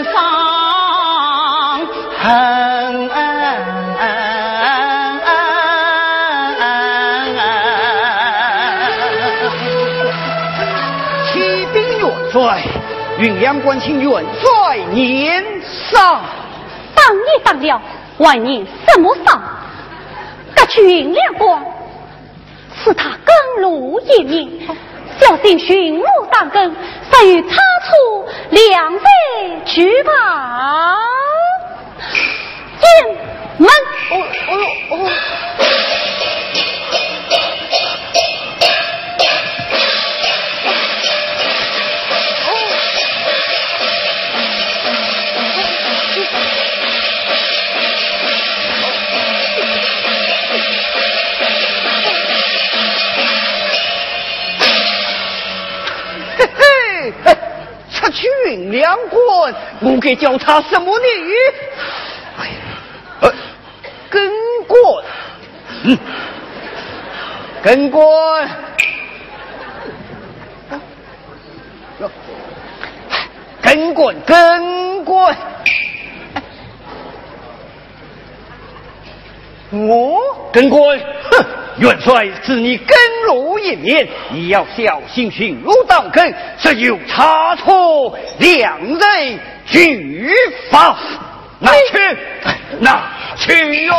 上恨启禀元帅，云阳关请元帅年上。当你当了，万年什么上？这去云亮光，是他更路一面，小心寻路当根，善于擦出两贼去吧。进门。出去云阳关，我该叫他什么呢？哎呀，跟官，跟官，跟官，跟官。我跟官，哼！元帅赐你跟路一面，你要小心寻路当根，这有差错，两人举法，拿去，拿去哟！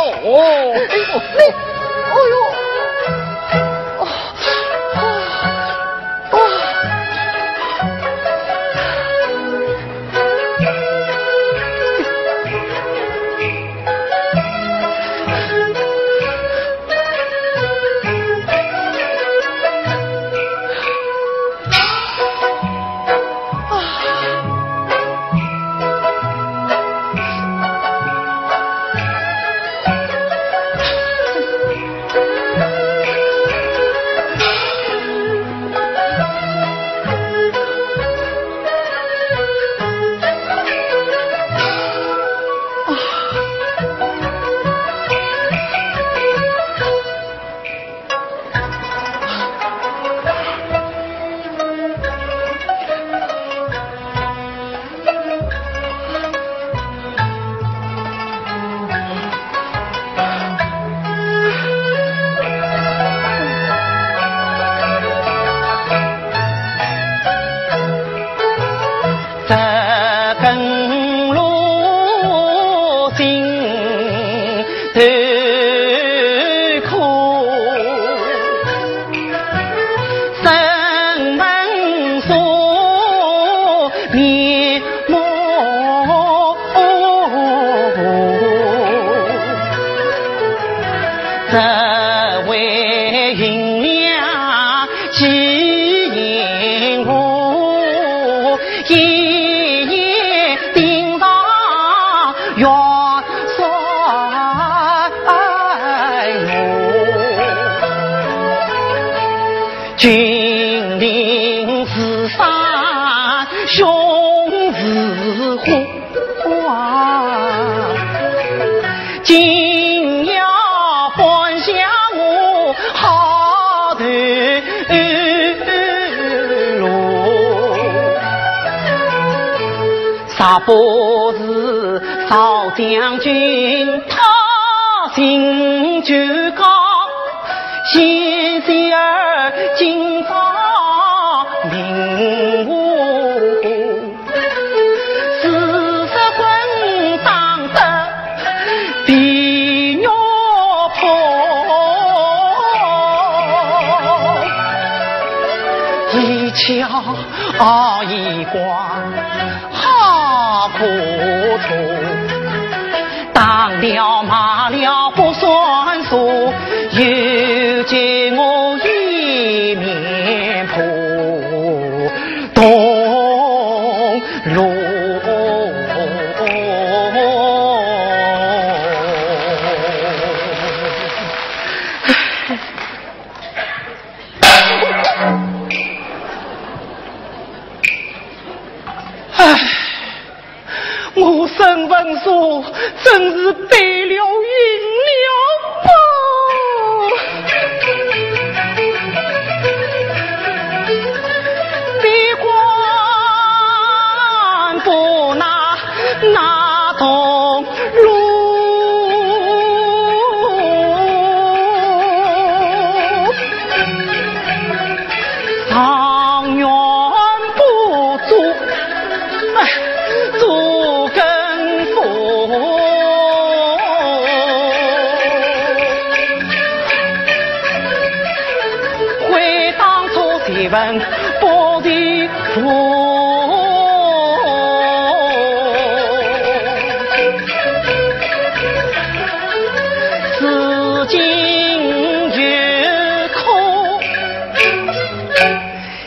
胸似花，今夜半下我好头路，啥不是少将军他心就高，先贤儿今朝明我40分当得比肉婆，一瞧一光好苦楚，当了骂了不算数，又见我一面扑东路。我身份说真是背了晕了吧，别管不那种路，上元不足足跟佛，回当初谁问不的佛，至今越苦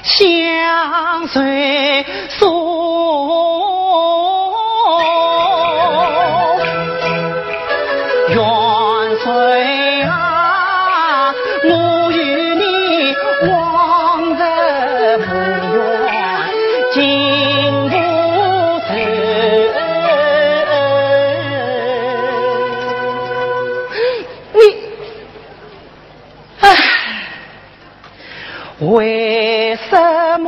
相随诉。元帅啊，我与你往日无缘，今不走。你，为什么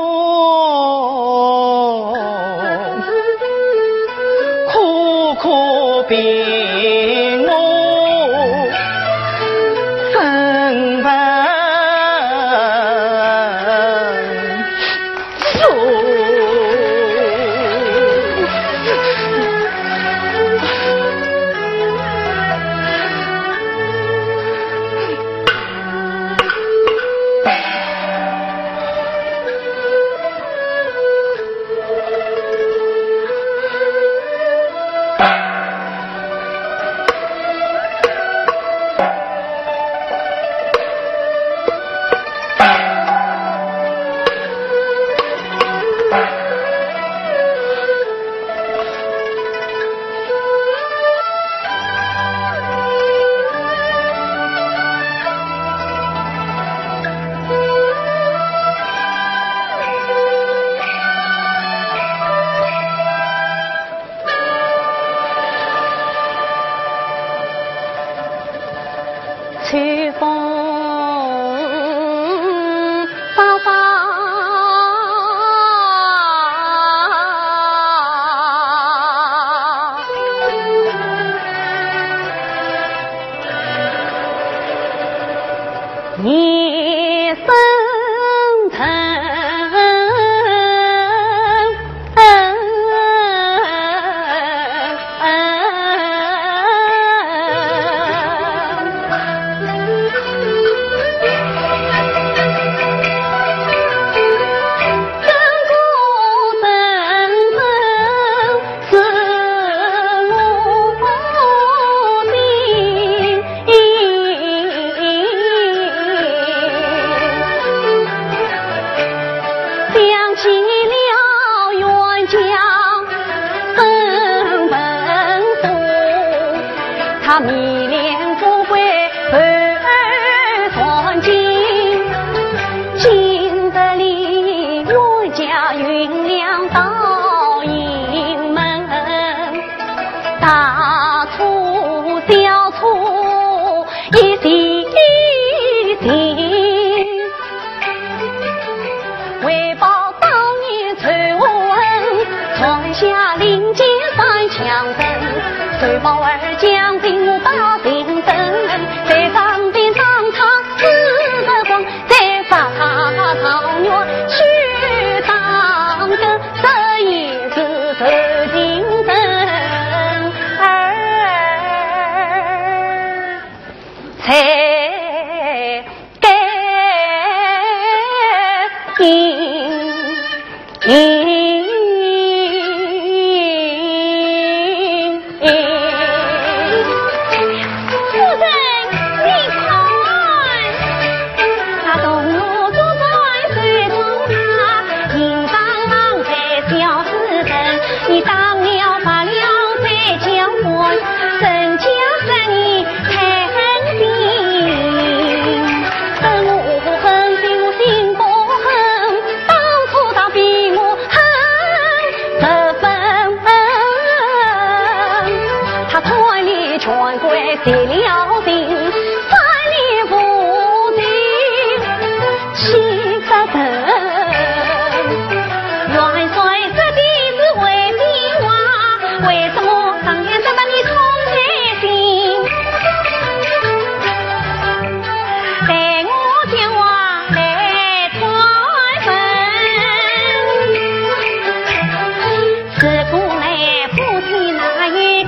苦苦逼我身份数？两道营门，大粗小粗一细心，为报当年传闻，传下临界三强阵，随报二将兵目把兵争，在上边让他死得光，再杀他曹元去当个这也是受竞争才结了定，三年不定七十等。元帅这弟子为兵话，为什么当年这么你痛在心？带我前往来传闻，自古来夫妻哪一个？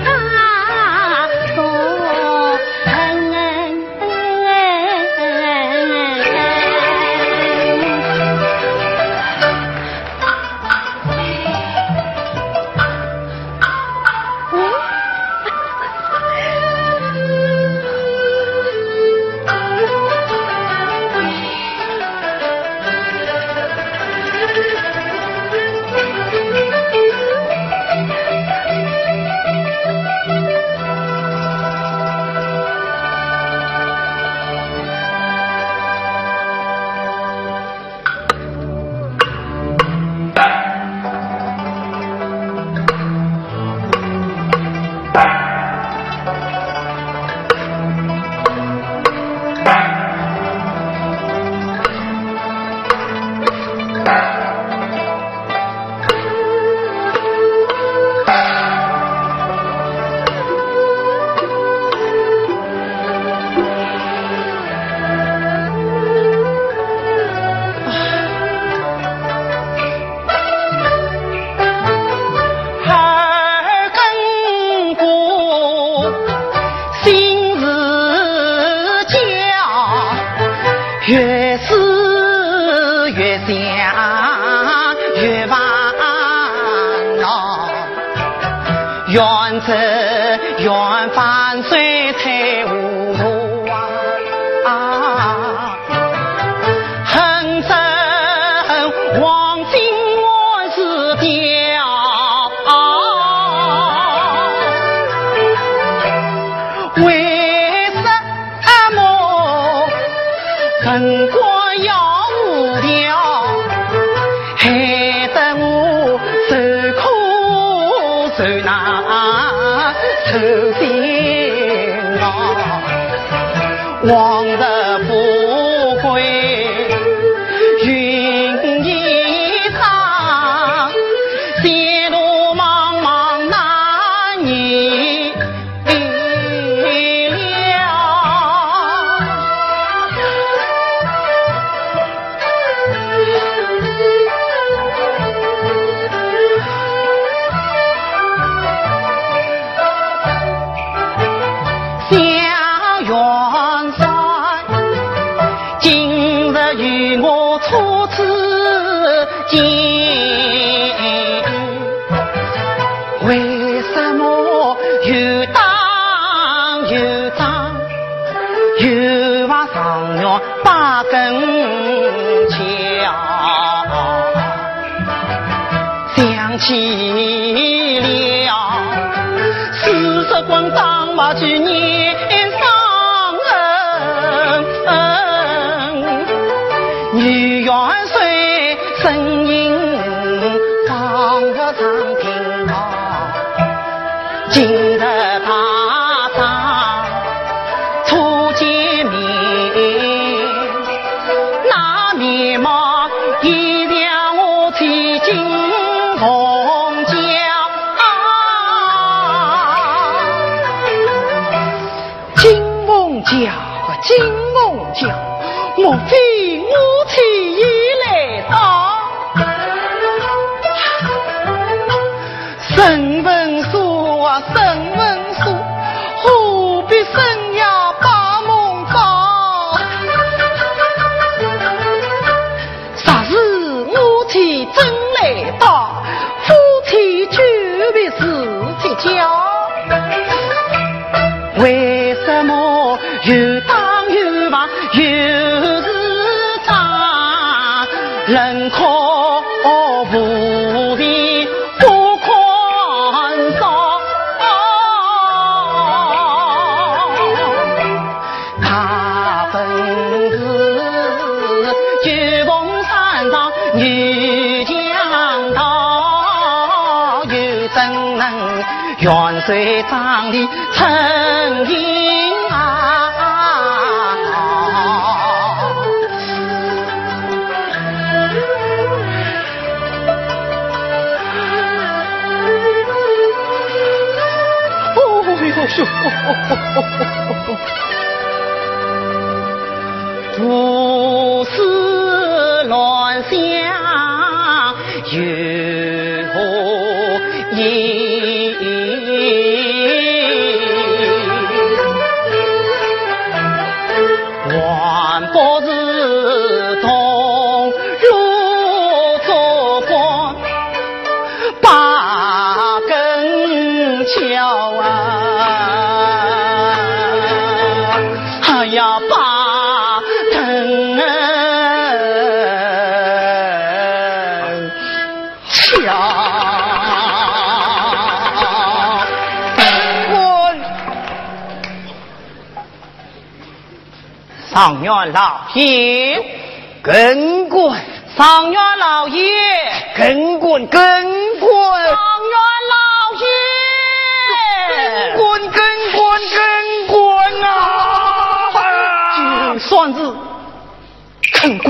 越思越想越烦恼，缘走缘返谁才糊涂啊！恨憎忘情我是表，为什么恨过要无条，害得我受苦受难受煎熬，往日不归云一场，前路茫茫难预料。小元帅，今日与我初次见，为什么又打又打，又把上月把根桥？想起了40棍当马去年伤人，女元帅身影发常听到，今日大丧初见面，那面貌已让我起惊鸿叫。金梦叫，莫非我妻已来到？神文书啊，神文书，何必深夜把梦找？啥时我妻真来到？夫妻久别事体交，为什么有当有房有日长，人可无人不宽恕，他本是九峰山上女强盗，又怎能远水张力成银啊？不是乱想有意，还不是同路做官八根桥啊！哎呀，八根桥。上元老爷，跟滚！上元老爷，跟滚！跟滚！上元老爷，滚！跟滚啊！就算是跟滚。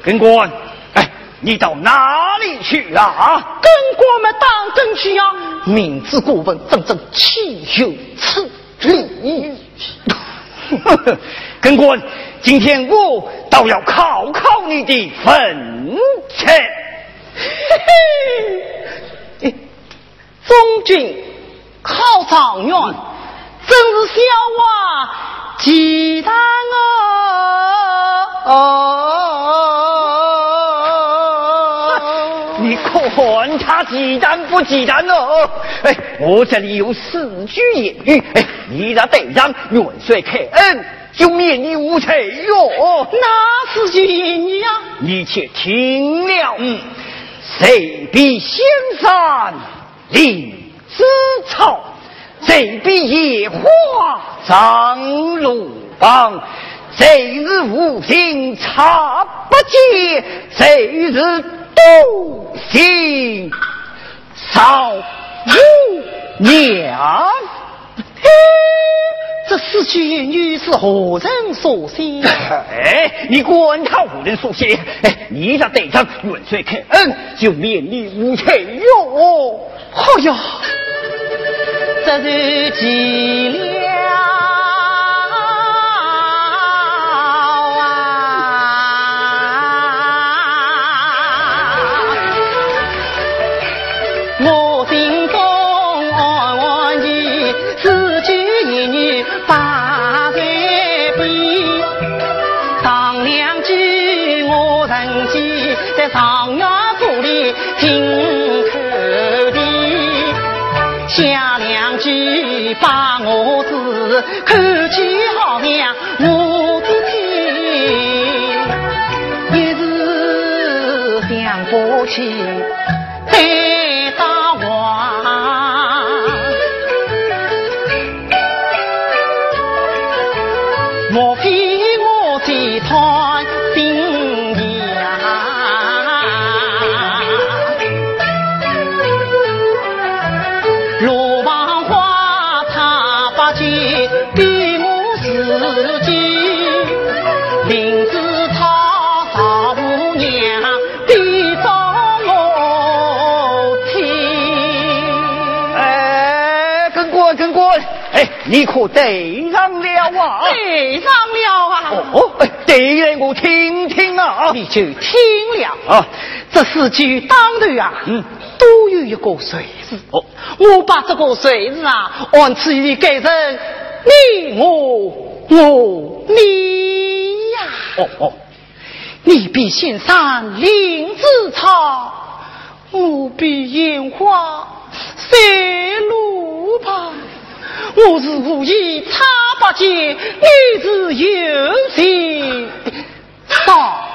跟滚！哎，你到哪里去啊？跟我们当真去啊！明知故问，真正岂有此理！跟滚！今天我倒要考考你的分寸。中军考状元，真是小娃忌惮你看他忌惮不忌惮哦？哎，我这里有4句言语，哎，你让队长远水开恩，就免你无罪哟。哪4句言语啊？你且听了。谁比仙山林之草，谁比野花张鲁邦，谁日无心插不接，谁日斗心少无娘。这4句言语是何人所写？哎，你管他何人所写？哎，你让队长远水开恩，就免你无罪哟。哎呀，这是计了我心中暗暗意，4句言语把在边，上2句我曾记，在上元府里听口的，下2句把我字看起好像我自己，一时想不起再打话，莫非我这团心意啊？姐比我自己，林子他杀母娘比遭我听。哎，跟过，哎，你可对上了啊？对上了啊！哦，哎，对来我听听啊！你就听了啊，这四句当头啊，都有一个水字。哦，我把这个水字啊，按此意改成你呀。哦，你比仙山林子草，我比烟花山路旁。我是无意插八戒，你是有心少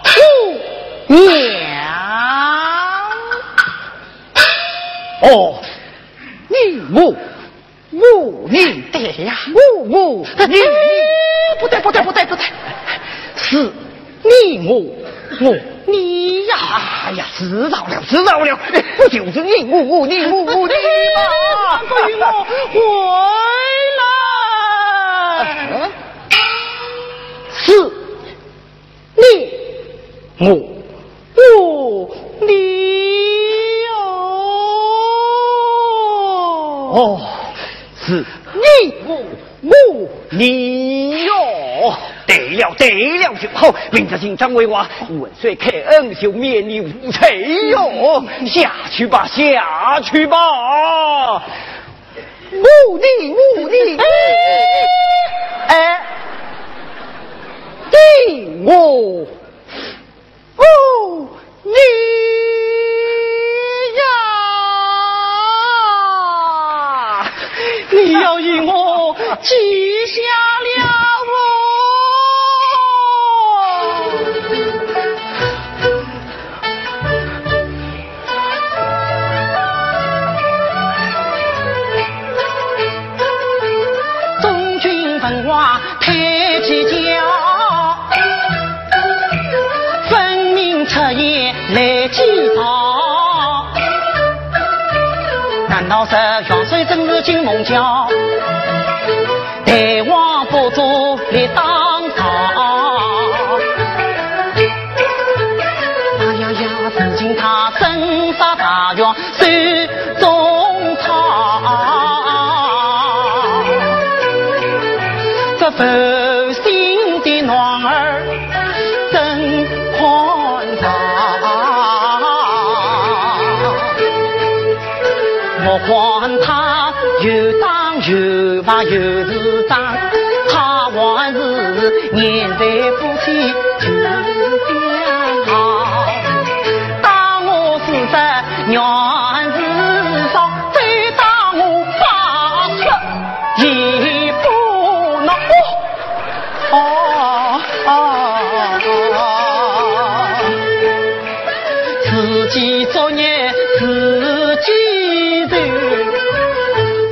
姑娘。哦，你对呀，你不对，是你呀！哎呀，知道了，不就是你嘛？不许我回来！是你哦，是你哟！对了就好，明着紧张为娃，万岁开恩就免你无罪哟！下去吧！无你！哎，你呀！你要与我记下了中军文化太计较，分明彻夜来祭讨。难道是元帅真是金梦娇？大王不足来当朝。哎呀，如今他身杀大王手中草，这负心的男儿真宽敞。莫管他又当又怕又是长，他还是年代夫妻就相好。当我是这原是少，再当我八十也不能。自己作孽自己受，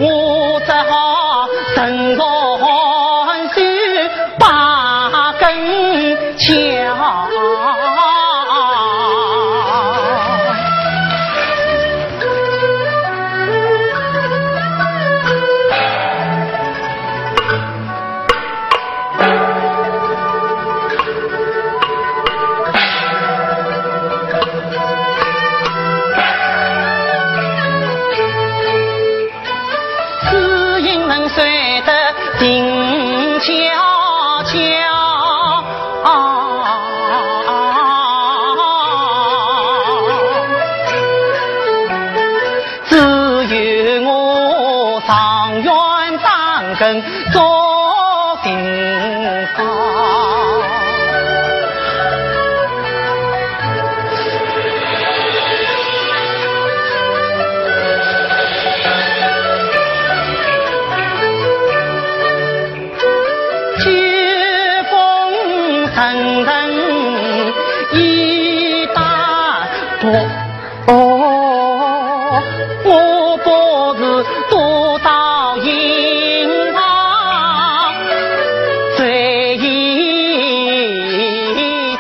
我只好承受八根桥。睡得静悄悄，只有我上元当根做顶上。一大波，我不是多到银行这一家。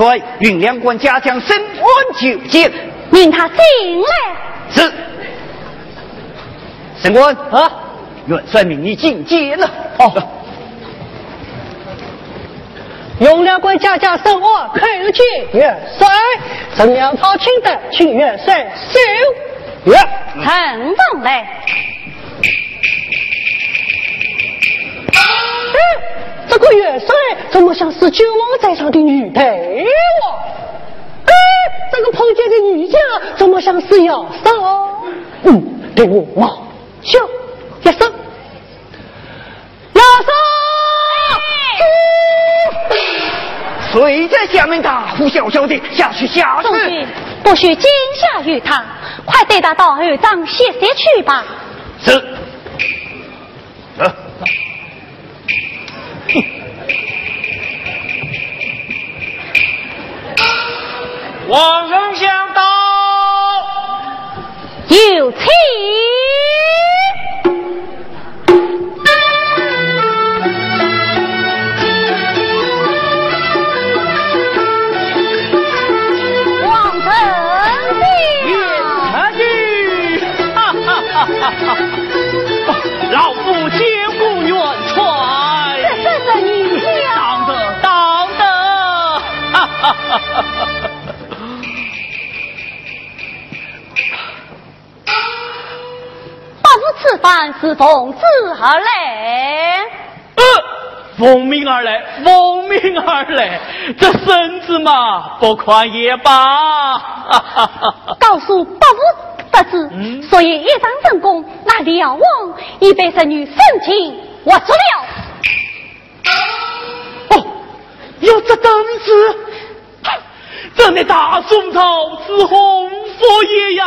帅运两官加强审问就见，命他进来。是。审官啊，元帅命你进见了。哦。用两官加强审问，恳请元帅。陈粮草请的，请元帅收。陈总来。这个元帅怎么像是酒王在上的女陪我？这个碰见的女将怎么像是要嫂？对我马上一声，要嫂。谁在下面大呼小叫的下去下众军不许惊吓于他，快带他到二帐歇歇去吧。是。王丞相到，有请。王丞相，老夫千古元帅。这是你当得。爸父此番是奉旨而来。奉命而来，奉命而来，这身子嘛，不宽也罢。告诉爸父得知，所以一场成功，那辽王已被神女申请我做了。有这等事，这乃大宋朝之红佛爷呀！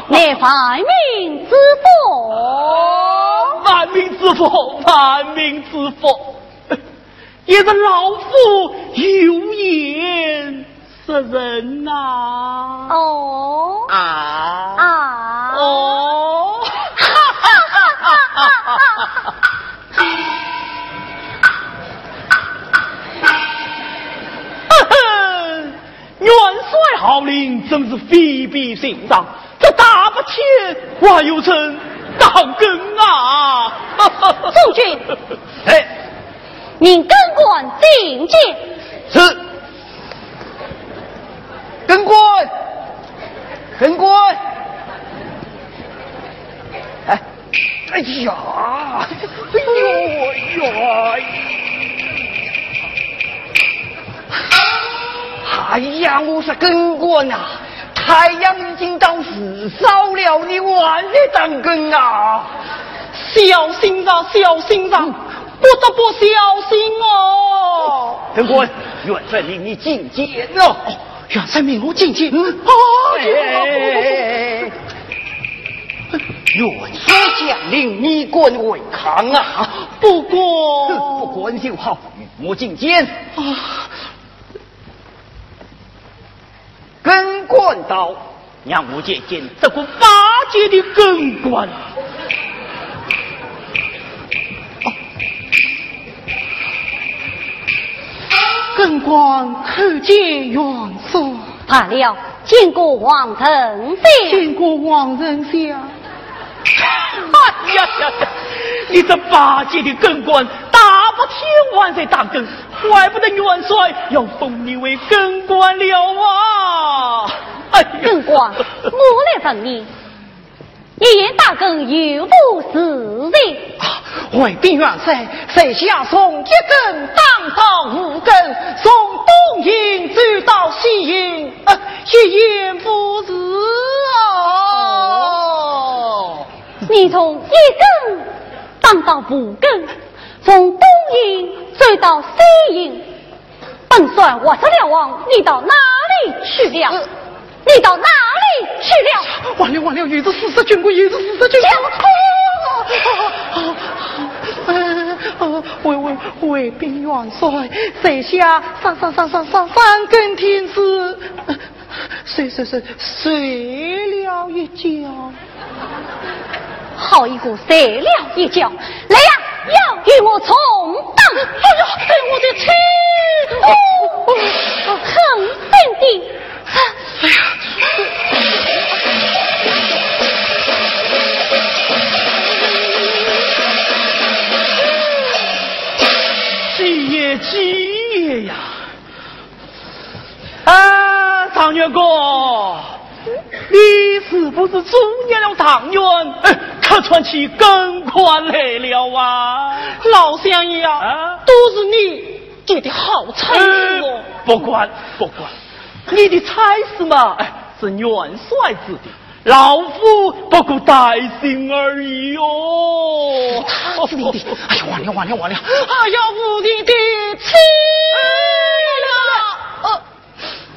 乃万民之佛，万民之佛，万民之佛，也是老夫有眼识人呐！哦，元帅号令真是非比寻常，这大不前我有成当根啊！诸军，您跟官觐见。是。跟官。哎呀！哎呀，我说跟官啊，太阳已经到四烧了，你晚得当根啊！小心啊，小心啊，不得不小心哦！跟官，元帅令你进见了。元帅命我进见。元帅将令你官为抗啊！不管就好，与我进见。跟官道，让我见见这个八戒的跟官。跟官可见元帅。罢了，见过王丞相。见过王丞相。哎呀呀！你这八戒的跟官，大不天晚在当根，怪不得元帅要封你为跟官了啊！跟官，我来问你，一言大根有不是人？回禀元帅，谁下从一根当到五根，从东营走到西营，一言不是哦。你从一根当到五根，从东营走到西营，本帅我是辽王，你到哪里去了？你到哪里去了？完了，又是40军官，又是40军官。回禀元帅，在下三更天时，睡了一觉。好一个睡了一觉！来呀，要与我重当！哎呀，我的天！生的。哎呀！几爷呀！啊，唐元哥，你是不是中年了状元？可穿起更快来了啊！老乡爷啊，都是你给的好差事哦。不管，你的差事嘛，是元帅之的。老夫不过带心而已哟。他是你的，哎呀，完了！哎呀，我的妻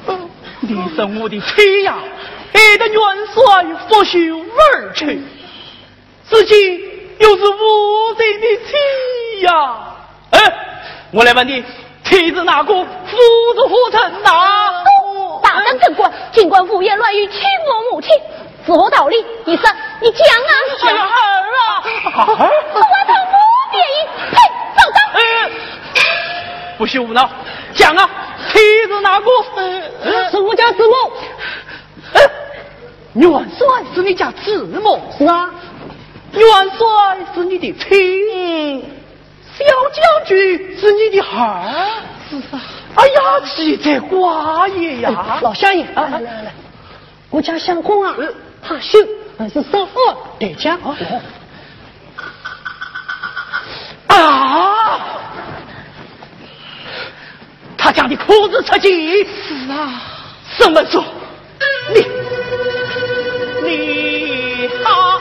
呀！你是我的妻呀，爱得元帅拂袖而去，自己又是我的妻呀。我来问你，妻子哪个，夫子何曾哪？大胆正官，尽管胡言乱语，欺我母亲。是何道理？你说，你讲啊！哎呀，儿，我同母别意，嘿，走走！不许胡闹，讲啊！妻子哪个？是我家子母。元帅是你家子母？是啊。元帅是你的妻。小将军是你的儿。是啊。哎呀，奇才寡也呀！老乡爷，来，我家相公啊。他秀是少二得奖啊！他家的裤子出去。是啊。什么说？你好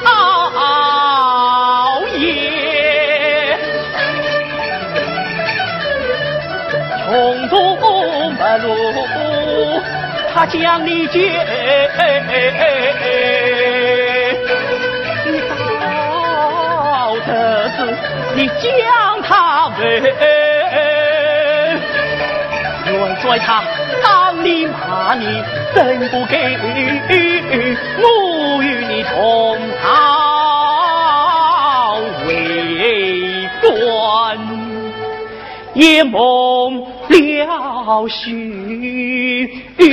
也，穷途末路，他将你接。你到的是你将他为元帅，他当你骂你，怎不给我与你同朝为官？也蒙了许。儿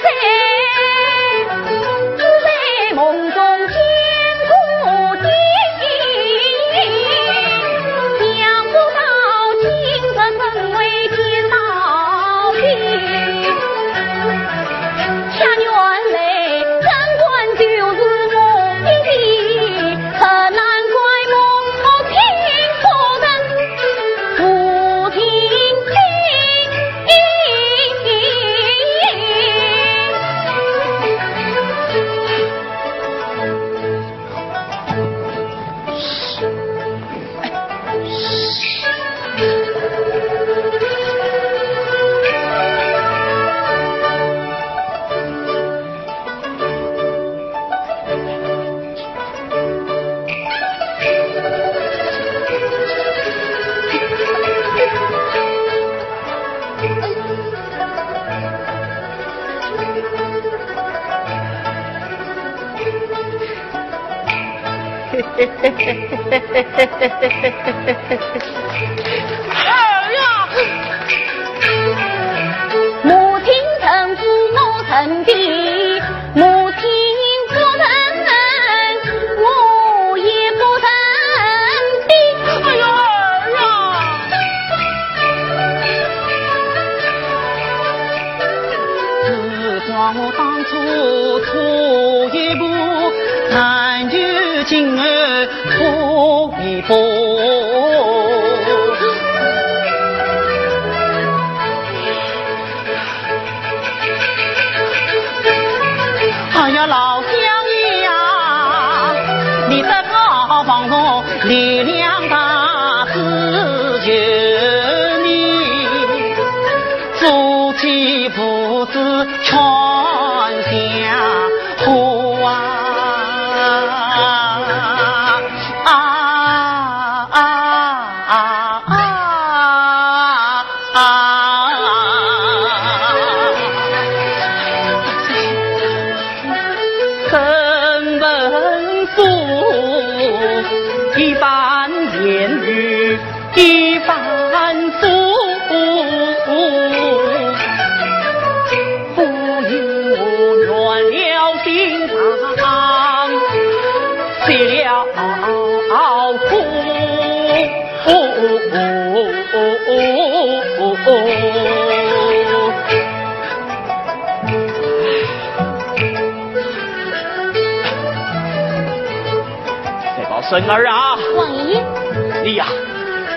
在梦中见故地，想不到今生成为天老皮。下原来贞观就是我的弟，可难怪孟母亲夫人不听信。儿呀！母亲曾父，我曾弟，母亲不曾恩，我也不曾弟。哎呀，儿啊！只怪我当初错一步，难与今儿错一步。哎呀，老乡爷呀，你在高房中力量大，自救你，夫妻不知全下苦啊！一番言语一番诉，不因我乱了心肠，泄了苦。孙儿啊，王爷，你呀、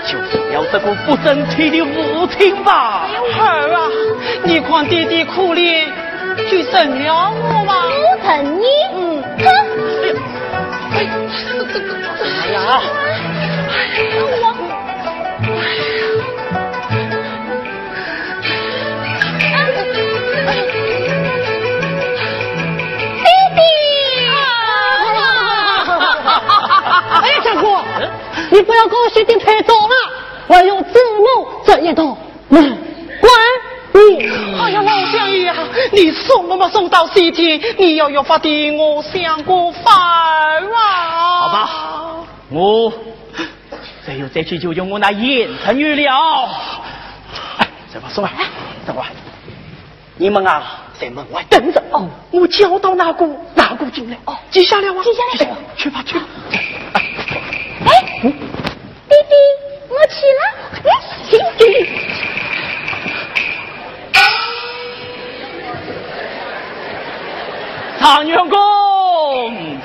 就是了这个不争气的父亲吧？儿啊，你看弟弟苦怜，去生了我吧。不成你，哎呀，你不要高兴的太早了，我有子母这一道难关你。哎呀，老相爷啊，你送我们送到西天，你要有法的，我想过法儿啊。好吧，我只有再去救救我那严成女了。哎，这把送来，等会儿，你们啊在门外等着哦，我叫到哪个进来哦，记下来哇，记下来，去吧去吧。哎，弟弟，我起了。常员公，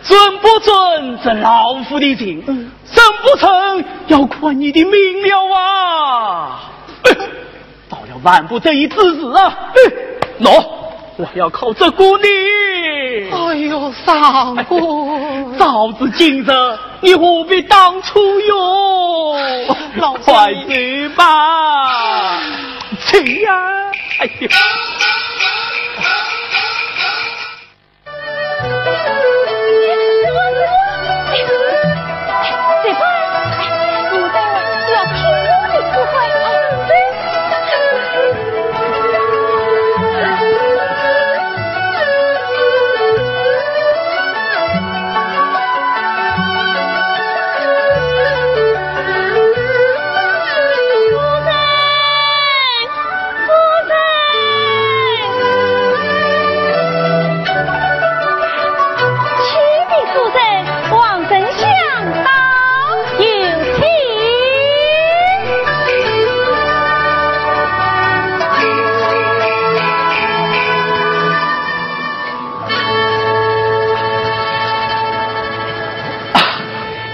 准不准这老夫的情？成不成要看你的命了啊！到了万不得已之日啊，喏，我要靠这个你。哎呦，三哥，早知今日，你何必当初哟？老快去吧，去呀！哎呀！这番我在要听我的指挥。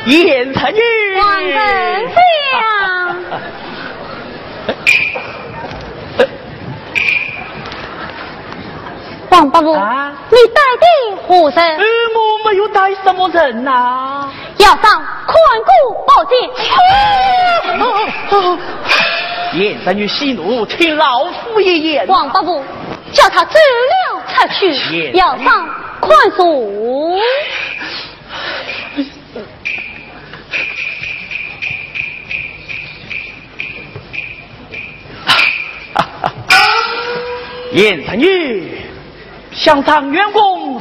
严成玉，王本相，王伯母，啊你带的何人？我没有带什么人呐、要上宽顾宝剑。严成玉息怒，听老夫一言。王伯母，叫他走了出去，要上宽恕。严成玉，向常员公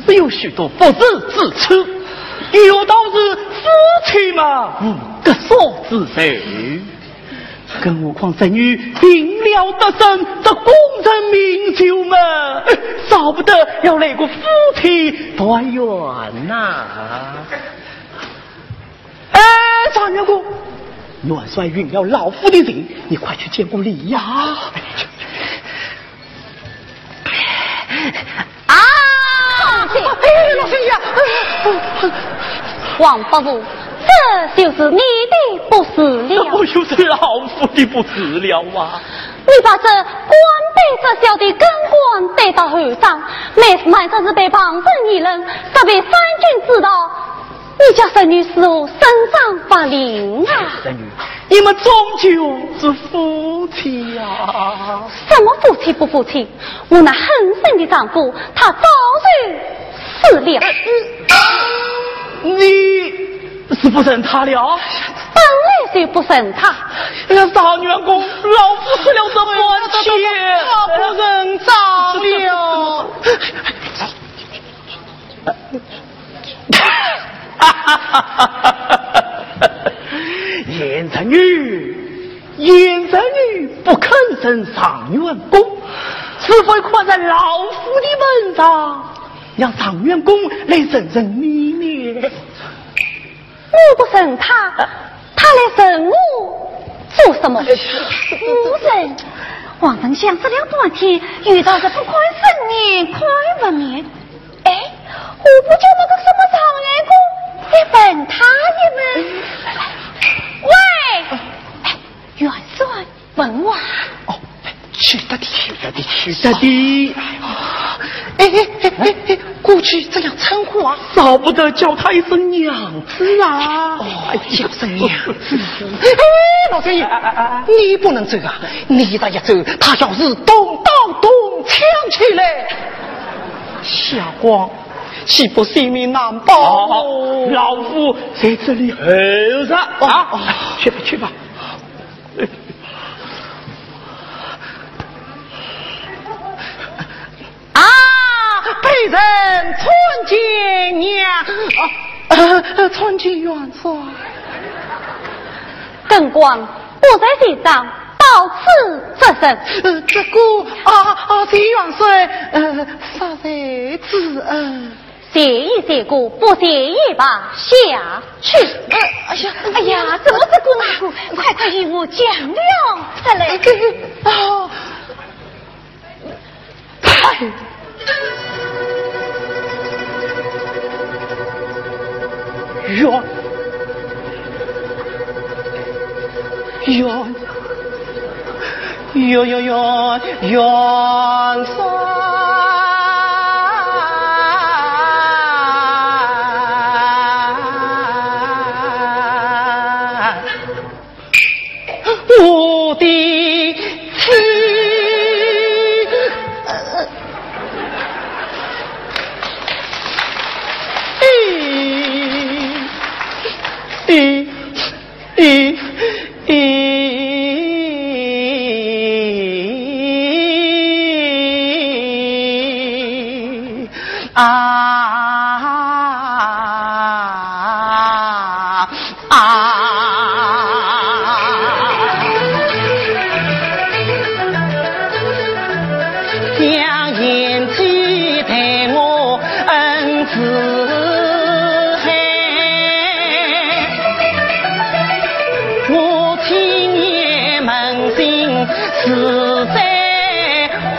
是有许多不智之处，有道是夫妻嘛，无个所之受。更何况成玉定了得胜，这功成名就嘛，少不得要来个夫妻团圆呐。哎，常员公，元帅允了老夫的人，你快去见过礼呀！啊！老师爷，王伯母，这就是你的不是了。我就是老夫的不是了啊！你把这官卑这小的根官带到后上，满身是被旁人议论，特别三军知道，你家孙女使我身上发灵啊！孙女，你们终究是夫妻呀、什么夫妻不夫妻？我那恨生的丈夫，他早就死了。你是不认他了？本来就不认他。常员公，老夫吃了这官钱，他不认账了。侄女，严侄女不肯升上元宫，是否可在老夫的门上让上元宫来审审你呢？我不审他，他来审我做什么？无人，皇上想思了半天，遇到这不快生年，快文面。哎，我不就那个什么上元宫来问他的吗？喂，元帅问我。哦，去得的，去得的，去得的。哎，过去这样称呼啊，少不得叫他一声娘子啊。哦，叫声娘子。哎，老天爷，你不能走啊！你这一走，他要是动刀动枪起来，下官岂不性命难保？老夫在这里候着啊！去吧，去吧。陪人参见娘，参见元帅。耿光，我在席上到此作甚？这个谢元帅，杀在之恩。谢意谢过，不谢意吧，下去。哎呀，怎么这个那个？快与我讲了，再来。元帅，我的妻。将言记待我恩慈海，我亲也扪心实在悔。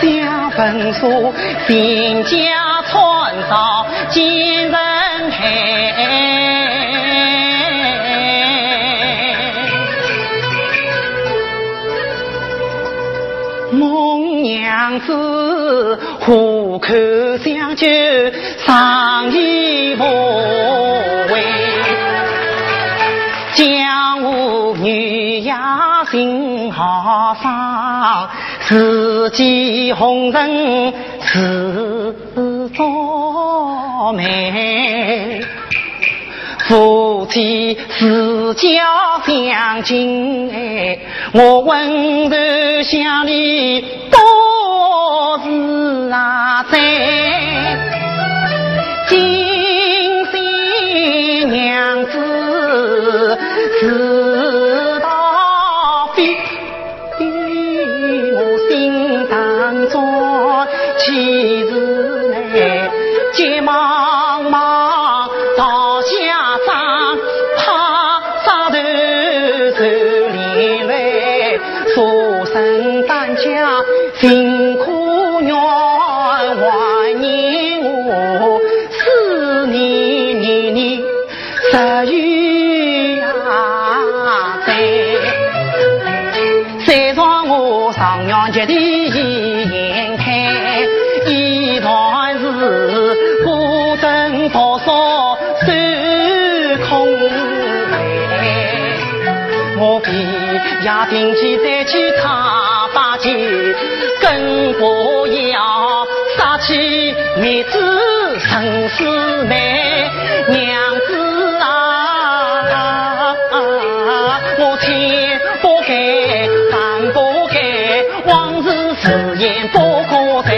相分说贫家传绍见人海，孟娘子虎口相救，上义无畏，将我女呀心好伤，自己红人自作美，夫妻私交相近，我温柔乡里多是在，今夕娘子知道非我心当中，其实呢急忙忙到下山，怕杀头受连累，说声担家辛苦冤枉你我思念你十余载，再让我上阳节的眼开，一段时不争多少手空来，我比也定期再去他把酒，更不要杀起面子生死难，娘子啊，我千不该万不该，往事誓言不可再，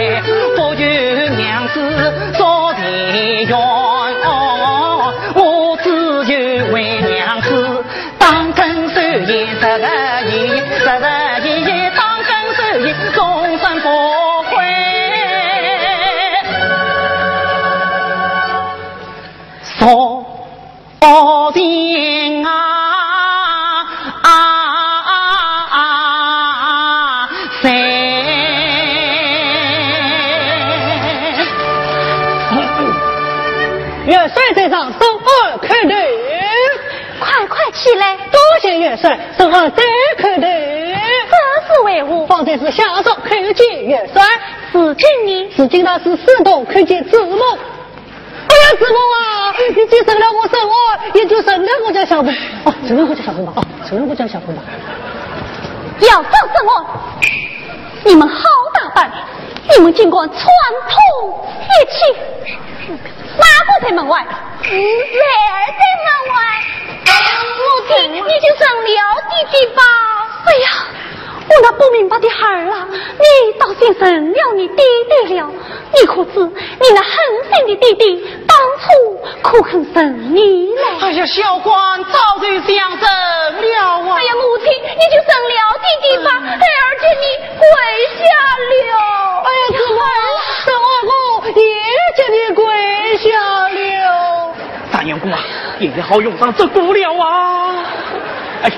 不由娘子早点用。昨天谁元帅在上，圣二开队。快起来！多谢元帅，圣二再开队。这是为何？方才是下诏开见元帅，此今呢？此今他是四洞开见子梦。哎呀，子梦啊，你既生了我圣二，也就生了我家小红。哦，生了我家小红吧？哦，生了我家小红吧？要上圣二，你们好打扮，你们尽管传统一起。哪个在门外？在门外。母亲，你就生了弟弟吧。哎呀，我那不明白的孩儿啊，你倒先生了你弟弟了。你可知你那狠心的弟弟当初可肯生你呢？哎呀，小官早就想生了啊！哎呀，母亲，你就生了弟弟吧，而且你跪下了。哎呀，子儿，圣二公也叫你跪下了。大娘姑啊，也好用上这股了啊！哎。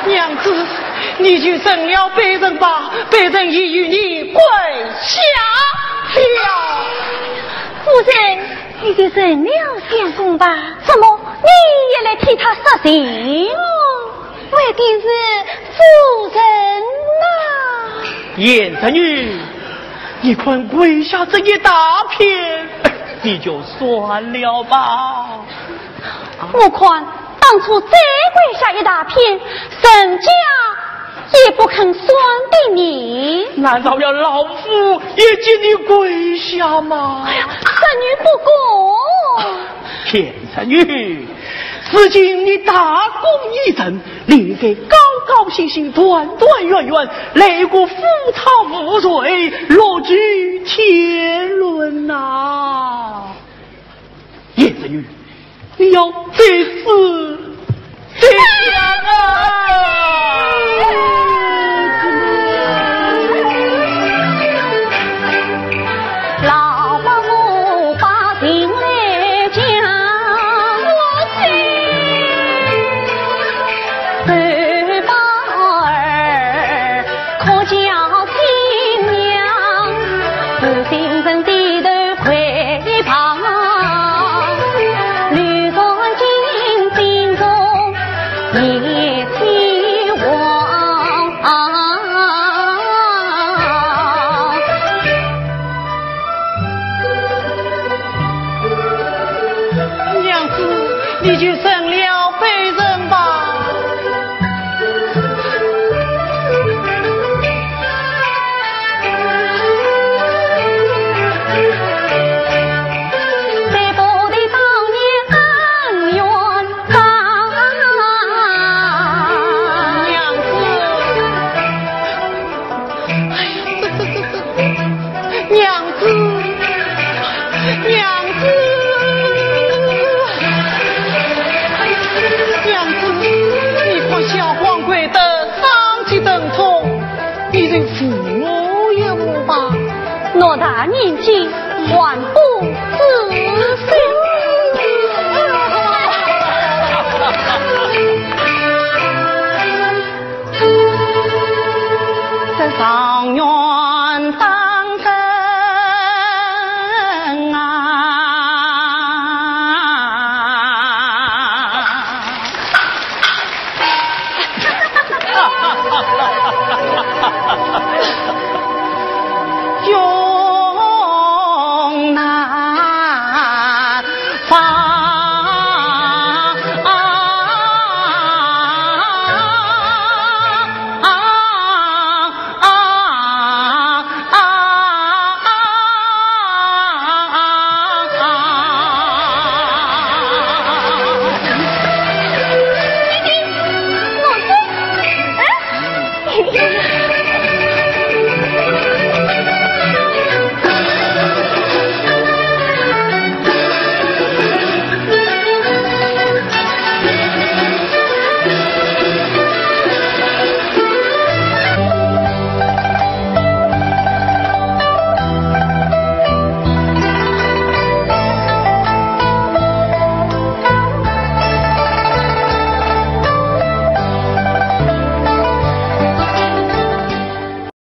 娘子，你去生了别人吧，别人已与你跪下了。夫人，你就生了相公吧？怎么你也来替他杀刑？为的是夫人呐。燕子女，你快跪下这一大片，你就算了吧。我看当初再跪下一大片，沈家也不肯算给你。难道要老夫也请你跪下吗？哎呀，三女不过。天三女，如今你大功一成，立得高高兴兴，团团圆圆，累过赴汤蹈水，落居天伦呐！叶子女，你要这次这样啊！老伯母把情来讲，我心二宝儿可叫亲娘，自心生低头愧旁，吕在今心中也期望。娘子，你去生了别人吧。再不得当年恩怨长，娘子，哎呀，娘子，娘子，娘子，你看小黄鬼的上气等痛，你就扶我一扶吧。偌大年纪还不